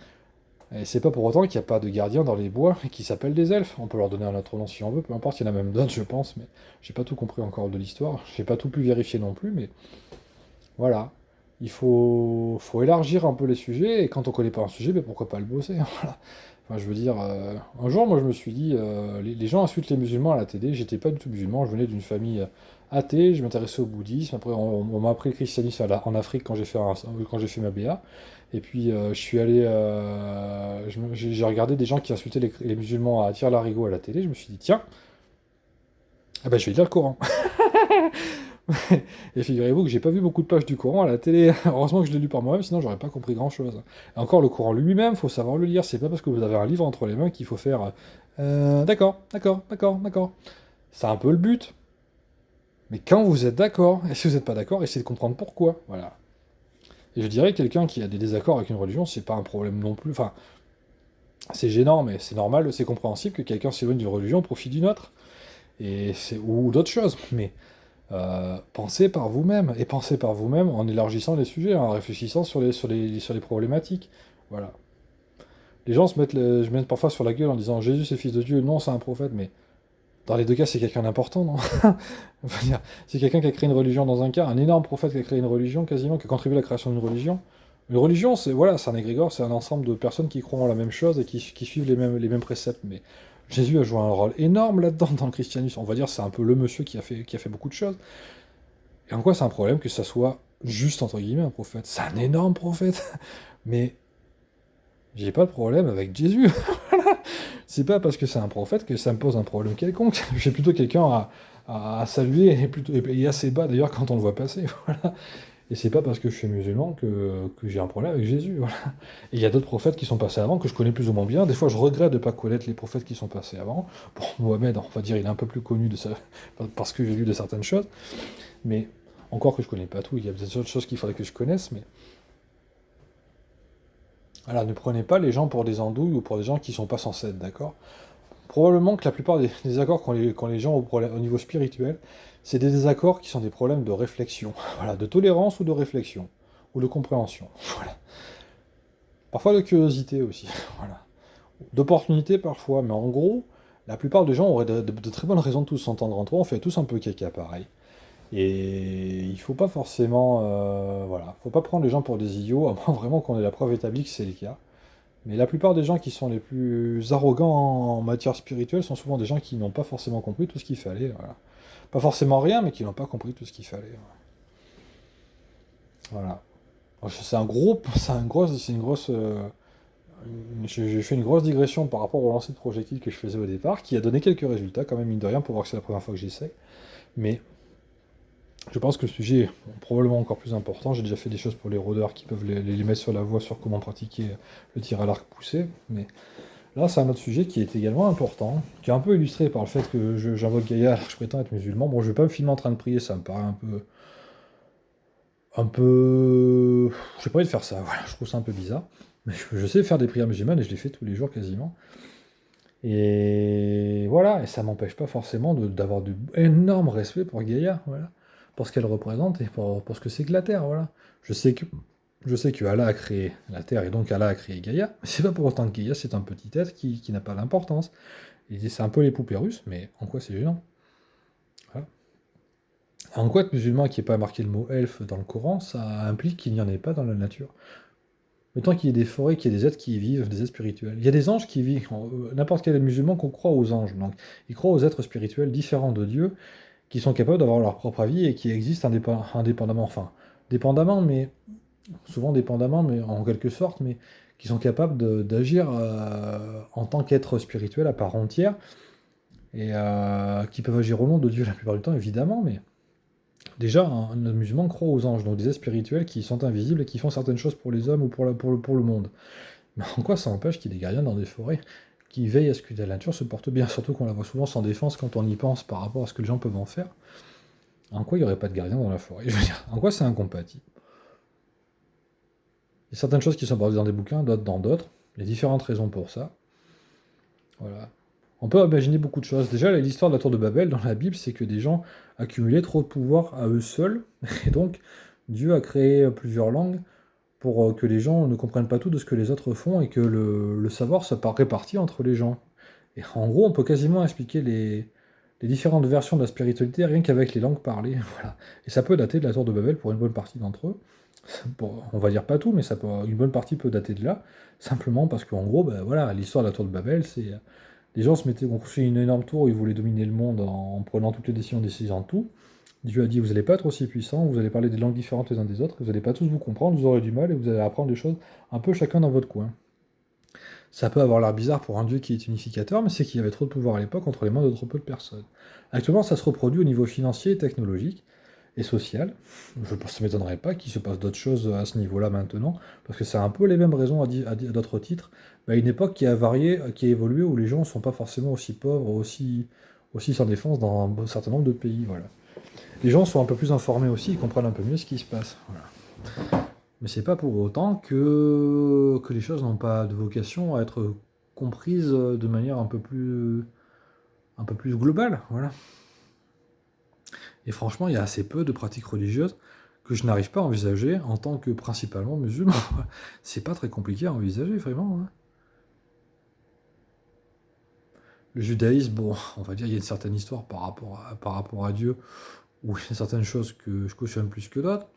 Et c'est pas pour autant qu'il n'y a pas de gardiens dans les bois qui s'appellent des elfes. On peut leur donner un autre nom si on veut, peu importe, il y en a même d'autres, je pense, mais j'ai pas tout compris encore de l'histoire. J'ai pas tout pu vérifier non plus, mais voilà. Faut élargir un peu les sujets, et quand on connaît pas un sujet, ben pourquoi pas le bosser, hein, voilà. Enfin, je veux dire, un jour, moi, je me suis dit, les gens insultent les musulmans à la télé, j'étais pas du tout musulman, je venais d'une famille athée, je m'intéressais au bouddhisme, après, on m'a appris le christianisme en Afrique quand j'ai fait ma BA, et puis, je suis allé, j'ai regardé des gens qui insultaient les musulmans à tire-larigot à la télé, je me suis dit, tiens, ah ben, je vais lire le Coran. Et figurez-vous que j'ai pas vu beaucoup de pages du Coran à la télé. Heureusement que je l'ai lu par moi-même, sinon j'aurais pas compris grand-chose. Et encore, le Coran lui-même, faut savoir le lire. C'est pas parce que vous avez un livre entre les mains qu'il faut faire d'accord, d'accord, d'accord, d'accord. C'est un peu le but. Mais quand vous êtes d'accord, et si vous n'êtes pas d'accord, essayez de comprendre pourquoi. Voilà. Et je dirais que quelqu'un qui a des désaccords avec une religion, c'est pas un problème non plus. Enfin, c'est gênant, mais c'est normal, c'est compréhensible que quelqu'un s'éloigne d'une religion au profit d'une autre. Ou d'autres choses. Mais pensez par vous-même, et pensez par vous-même en élargissant les sujets, en réfléchissant sur les problématiques. Voilà. Les gens je mettent parfois sur la gueule en disant Jésus c'est fils de Dieu, non c'est un prophète, mais dans les deux cas c'est quelqu'un d'important, non? Enfin, c'est quelqu'un qui a créé une religion dans un cas, un énorme prophète qui a créé une religion quasiment, qui a contribué à la création d'une religion. Une religion, c'est voilà, c'est un égrégore, c'est un ensemble de personnes qui croient en la même chose et qui suivent les mêmes préceptes. Mais Jésus a joué un rôle énorme là-dedans dans le christianisme. On va dire c'est un peu le monsieur qui a fait beaucoup de choses. Et en quoi c'est un problème que ça soit juste entre guillemets un prophète? C'est un énorme prophète. Mais j'ai pas de problème avec Jésus. Voilà. C'est pas parce que c'est un prophète que ça me pose un problème quelconque. J'ai plutôt quelqu'un à saluer et assez bas d'ailleurs quand on le voit passer. Voilà. Et c'est pas parce que je suis musulman que j'ai un problème avec Jésus. Voilà. Et il y a d'autres prophètes qui sont passés avant, que je connais plus ou moins bien. Des fois, je regrette de ne pas connaître les prophètes qui sont passés avant. Bon, Mohamed, on va dire, il est un peu plus connu parce que j'ai lu de certaines choses. Mais encore que je connais pas tout, il y a des autres choses qu'il faudrait que je connaisse. Mais Voilà, ne prenez pas les gens pour des andouilles ou pour des gens qui sont pas censés être d'accord. Probablement que la plupart des désaccords qu'ont les gens au niveau spirituel, c'est des désaccords qui sont des problèmes de réflexion, voilà, de tolérance ou de réflexion, ou de compréhension, voilà. Parfois de curiosité aussi, voilà. D'opportunité parfois, mais en gros, la plupart des gens auraient de très bonnes raisons de tous s'entendre entre eux, on fait tous un peu caca pareil. Et il faut pas forcément, voilà, faut pas prendre les gens pour des idiots, à moins vraiment qu'on ait la preuve établie que c'est le cas. Mais la plupart des gens qui sont les plus arrogants en matière spirituelle sont souvent des gens qui n'ont pas forcément compris tout ce qu'il fallait, voilà. Pas forcément rien, mais qui n'ont pas compris tout ce qu'il fallait. Voilà. C'est un gros, c'est une grosse. J'ai fait une grosse digression par rapport au lancer de projectile que je faisais au départ, qui a donné quelques résultats, quand même, mine de rien, pour voir que c'est la première fois que j'essaie. Mais je pense que le sujet est probablement encore plus important. J'ai déjà fait des choses pour les rôdeurs qui peuvent les mettre sur la voie sur comment pratiquer le tir à l'arc poussé. Mais là, c'est un autre sujet qui est également important, qui est un peu illustré par le fait que j'invoque Gaïa alors que je prétends être musulman. Bon, je vais pas me filmer en train de prier, ça me paraît un peu. Un peu. J'ai pas envie de faire ça, voilà, je trouve ça un peu bizarre. Mais je sais faire des prières musulmanes et je les fais tous les jours quasiment. Et voilà, et ça m'empêche pas forcément d'avoir de énorme respect pour Gaïa, voilà. Pour ce qu'elle représente et pour ce que c'est que la Terre, voilà. Je sais que. Je sais que Allah a créé la Terre et donc Allah a créé Gaïa, mais c'est pas pour autant que Gaïa c'est un petit être qui n'a pas d'importance. Et c'est un peu les poupées russes, mais en quoi c'est gênant? Voilà. En quoi être musulman qui n'ait pas marqué le mot elfe dans le Coran, ça implique qu'il n'y en ait pas dans la nature. Autant qu'il y ait des forêts, qu'il y ait des êtres qui y vivent, des êtres spirituels. Il y a des anges qui vivent, n'importe quel musulman qu'on croit aux anges. Donc, ils croient aux êtres spirituels différents de Dieu, qui sont capables d'avoir leur propre avis et qui existent indépendamment. Enfin, dépendamment, mais souvent dépendamment, mais en quelque sorte, mais qui sont capables d'agir en tant qu'êtres spirituels à part entière, et qui peuvent agir au nom de Dieu la plupart du temps, évidemment, mais déjà, un musulman croit aux anges, donc des êtres spirituels qui sont invisibles et qui font certaines choses pour les hommes ou pour le monde. Mais en quoi ça empêche qu'il y ait des gardiens dans des forêts qui veillent à ce que la nature se porte bien, surtout qu'on la voit souvent sans défense quand on y pense par rapport à ce que les gens peuvent en faire. En quoi il n'y aurait pas de gardiens dans la forêt? Je veux dire, en quoi c'est incompatible? Il y a certaines choses qui sont abordées dans des bouquins, d'autres dans d'autres. Il y a différentes raisons pour ça. Voilà. On peut imaginer beaucoup de choses. Déjà, l'histoire de la tour de Babel dans la Bible, c'est que des gens accumulaient trop de pouvoir à eux seuls, et donc Dieu a créé plusieurs langues pour que les gens ne comprennent pas tout de ce que les autres font et que le savoir soit pas réparti entre les gens. Et en gros, on peut quasiment expliquer les différentes versions de la spiritualité rien qu'avec les langues parlées. Voilà. Et ça peut dater de la tour de Babel pour une bonne partie d'entre eux. On va dire pas tout, mais une bonne partie peut dater de là, simplement parce qu'en gros, ben voilà, l'histoire de la tour de Babel, c'est les gens ont construit une énorme tour, ils voulaient dominer le monde en prenant toutes les décisions, en décidant de tout. Dieu a dit, vous n'allez pas être aussi puissants, vous allez parler des langues différentes les uns des autres, vous n'allez pas tous vous comprendre, vous aurez du mal et vous allez apprendre des choses un peu chacun dans votre coin. Ça peut avoir l'air bizarre pour un Dieu qui est unificateur, mais c'est qu'il y avait trop de pouvoir à l'époque entre les mains de trop peu de personnes. Actuellement, ça se reproduit au niveau financier et technologique et social. Ça ne m'étonnerait pas qu'il se passe d'autres choses à ce niveau-là maintenant, parce que c'est un peu les mêmes raisons à d'autres titres. À une époque qui a varié, qui a évolué, où les gens ne sont pas forcément aussi pauvres, aussi sans défense dans un certain nombre de pays. Voilà. Les gens sont un peu plus informés aussi, ils comprennent un peu mieux ce qui se passe. Voilà. Mais c'est pas pour autant que les choses n'ont pas de vocation à être comprises de manière un peu plus globale. Voilà. Et franchement, il y a assez peu de pratiques religieuses que je n'arrive pas à envisager en tant que principalement musulman. C'est pas très compliqué à envisager, vraiment. Hein. Le judaïsme, bon, on va dire, il y a une certaine histoire par rapport à Dieu, où il y a certaines choses que je cautionne plus que d'autres.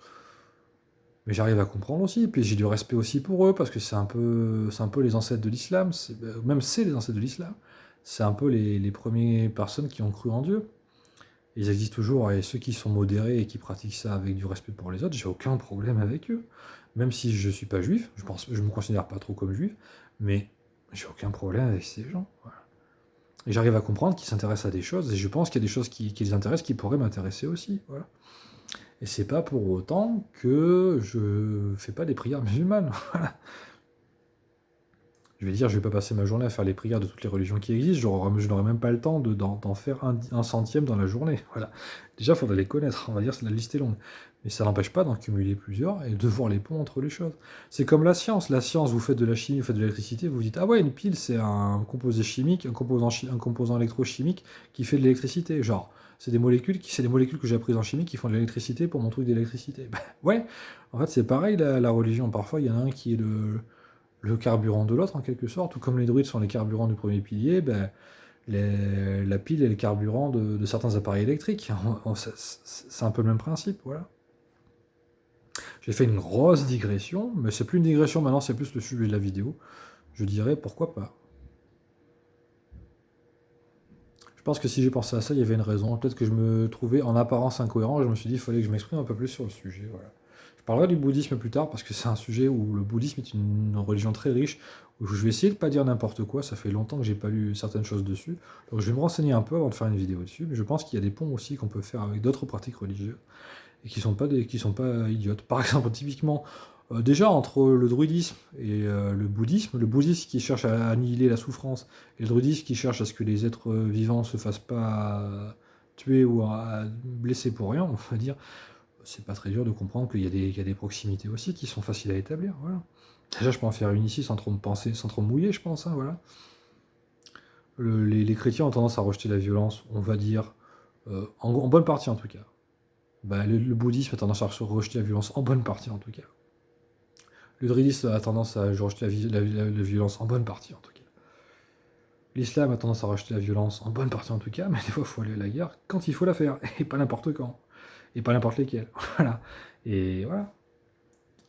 Mais j'arrive à comprendre aussi, puis j'ai du respect aussi pour eux, parce que c'est un peu les ancêtres de l'islam, même c'est les ancêtres de l'islam, c'est un peu les premières personnes qui ont cru en Dieu. Ils existent toujours, et ceux qui sont modérés et qui pratiquent ça avec du respect pour les autres, j'ai aucun problème avec eux. Même si je suis pas juif, je me considère pas trop comme juif, mais j'ai aucun problème avec ces gens. Voilà. Et j'arrive à comprendre qu'ils s'intéressent à des choses, et je pense qu'il y a des choses qui les intéressent qui pourraient m'intéresser aussi. Voilà. Et c'est pas pour autant que je fais pas des prières musulmanes. Voilà. Je vais dire, je vais pas passer ma journée à faire les prières de toutes les religions qui existent, je n'aurai même pas le temps d'en faire un centième dans la journée. Voilà. Déjà, il faudrait les connaître, on va dire, la liste est longue. Mais ça n'empêche pas d'en cumuler plusieurs et de voir les ponts entre les choses. C'est comme la science. La science, vous faites de la chimie, vous faites de l'électricité, vous vous dites, ah ouais, une pile, c'est un composé chimique, un composant électrochimique qui fait de l'électricité. Genre, c'est des molécules que j'ai apprises en chimie qui font de l'électricité pour mon truc d'électricité. Bah, ouais, en fait, c'est pareil, la religion. Parfois, il y en a un qui est le carburant de l'autre, en quelque sorte. Tout comme les druides sont les carburants du premier pilier, ben, la pile est le carburant de certains appareils électriques. C'est un peu le même principe, voilà. J'ai fait une grosse digression, mais c'est plus une digression maintenant, c'est plus le sujet de la vidéo. Je dirais pourquoi pas. Je pense que si j'ai pensé à ça, il y avait une raison. Peut-être que je me trouvais en apparence incohérent, et je me suis dit qu'il fallait que je m'exprime un peu plus sur le sujet. Voilà. Je parlerai du bouddhisme plus tard, parce que c'est un sujet où le bouddhisme est une religion très riche, où je vais essayer de pas dire n'importe quoi, ça fait longtemps que j'ai pas lu certaines choses dessus. Donc je vais me renseigner un peu avant de faire une vidéo dessus, mais je pense qu'il y a des ponts aussi qu'on peut faire avec d'autres pratiques religieuses, et qui sont pas idiotes. Par exemple, typiquement, déjà entre le druidisme et le bouddhisme qui cherche à annihiler la souffrance, et le druidisme qui cherche à ce que les êtres vivants se fassent pas tuer ou blesser pour rien, on va dire, c'est pas très dur de comprendre qu'il y a des proximités aussi qui sont faciles à établir. Voilà. Déjà, je peux en faire une ici sans trop me penser, sans trop me mouiller, je pense. Hein, voilà. Les chrétiens ont tendance à rejeter la violence, on va dire, en bonne partie en tout cas. Bah, le bouddhisme a tendance à rejeter la violence en bonne partie en tout cas. Le druidisme a tendance à rejeter la violence en bonne partie en tout cas. L'islam a tendance à rejeter la violence en bonne partie en tout cas, mais des fois il faut aller à la guerre quand il faut la faire, et pas n'importe quand, et pas n'importe lesquelles. Voilà. Et voilà.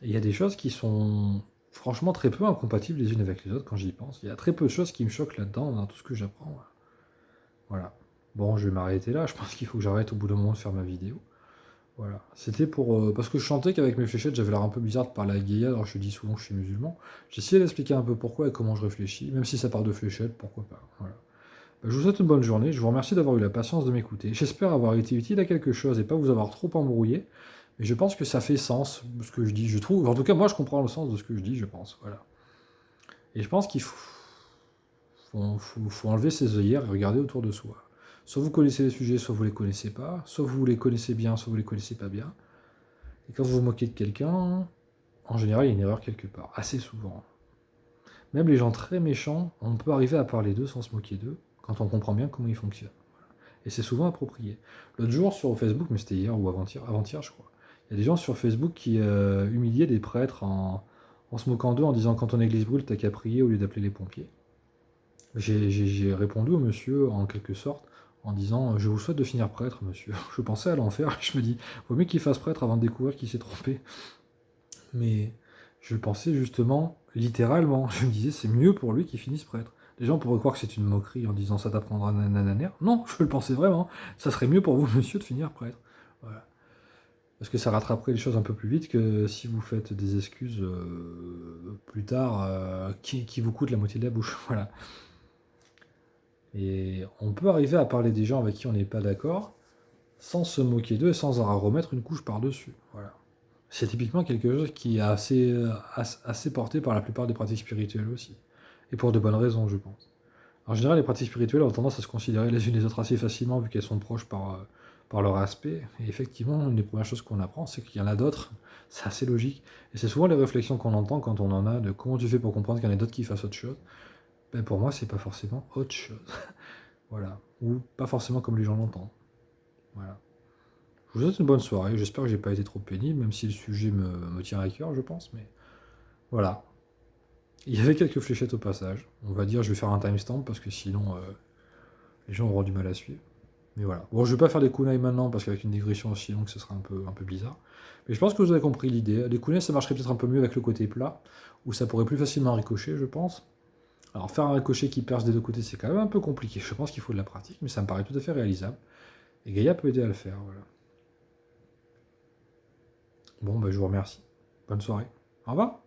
Il y a des choses qui sont franchement très peu incompatibles les unes avec les autres quand j'y pense. Il y a très peu de choses qui me choquent là-dedans, dans tout ce que j'apprends. Voilà. Bon, je vais m'arrêter là, je pense qu'il faut que j'arrête au bout d'un moment de faire ma vidéo. Voilà. C'était pour. Parce que je chantais qu'avec mes fléchettes, j'avais l'air un peu bizarre de parler à Gaïa, alors je dis souvent que je suis musulman. J'ai essayé d'expliquer un peu pourquoi et comment je réfléchis, même si ça part de fléchettes, pourquoi pas. Voilà. Bah, je vous souhaite une bonne journée, je vous remercie d'avoir eu la patience de m'écouter. J'espère avoir été utile à quelque chose et pas vous avoir trop embrouillé. Mais je pense que ça fait sens, ce que je dis, je trouve. En tout cas, moi, je comprends le sens de ce que je dis, je pense. Voilà. Et je pense qu'il faut enlever ses œillères et regarder autour de soi. Soit vous connaissez les sujets, soit vous les connaissez pas. Soit vous les connaissez bien, soit vous les connaissez pas bien. Et quand vous vous moquez de quelqu'un, en général, il y a une erreur quelque part, assez souvent. Même les gens très méchants, on peut arriver à parler d'eux sans se moquer d'eux, quand on comprend bien comment ils fonctionnent. Et c'est souvent approprié. L'autre jour sur Facebook, mais c'était hier ou avant-hier je crois, il y a des gens sur Facebook qui humiliaient des prêtres en se moquant d'eux, en disant quand ton église brûle, t'as qu'à prier au lieu d'appeler les pompiers. J'ai répondu au monsieur en quelque sorte en disant je vous souhaite de finir prêtre, monsieur. Je pensais à l'enfer, je me dis vaut mieux qu'il fasse prêtre avant de découvrir qu'il s'est trompé. Mais je pensais justement littéralement, je me disais c'est mieux pour lui qu'il finisse prêtre. Les gens pourraient croire que c'est une moquerie en disant ça t'apprendra nanananer. Non, je le pensais vraiment. Ça serait mieux pour vous, monsieur, de finir prêtre. Voilà. Parce que ça rattraperait les choses un peu plus vite que si vous faites des excuses plus tard qui vous coûtent la moitié de la bouche. Voilà. Et on peut arriver à parler des gens avec qui on n'est pas d'accord sans se moquer d'eux et sans en remettre une couche par-dessus. Voilà. C'est typiquement quelque chose qui est assez porté par la plupart des pratiques spirituelles aussi. Et pour de bonnes raisons, je pense. En général, les pratiques spirituelles ont tendance à se considérer les unes les autres assez facilement vu qu'elles sont proches par leur aspect. Et effectivement, une des premières choses qu'on apprend, c'est qu'il y en a d'autres. C'est assez logique. Et c'est souvent les réflexions qu'on entend quand on en a de comment tu fais pour comprendre qu'il y en a d'autres qui fassent autre chose. Ben pour moi, c'est pas forcément autre chose. Voilà. Ou pas forcément comme les gens l'entendent. Voilà. Je vous souhaite une bonne soirée. J'espère que j'ai pas été trop pénible, même si le sujet me tient à cœur, je pense. Mais voilà. Il y avait quelques fléchettes au passage. On va dire, je vais faire un timestamp parce que sinon, les gens auront du mal à suivre. Mais voilà. Bon, je vais pas faire des kunai maintenant parce qu'avec une digression aussi longue, ce sera un peu bizarre. Mais je pense que vous avez compris l'idée. Les kunai, ça marcherait peut-être un peu mieux avec le côté plat, où ça pourrait plus facilement ricocher, je pense. Alors, faire un ricochet qui perce des deux côtés, c'est quand même un peu compliqué. Je pense qu'il faut de la pratique, mais ça me paraît tout à fait réalisable. Et Gaïa peut aider à le faire, voilà. Bon, bah, je vous remercie. Bonne soirée. Au revoir.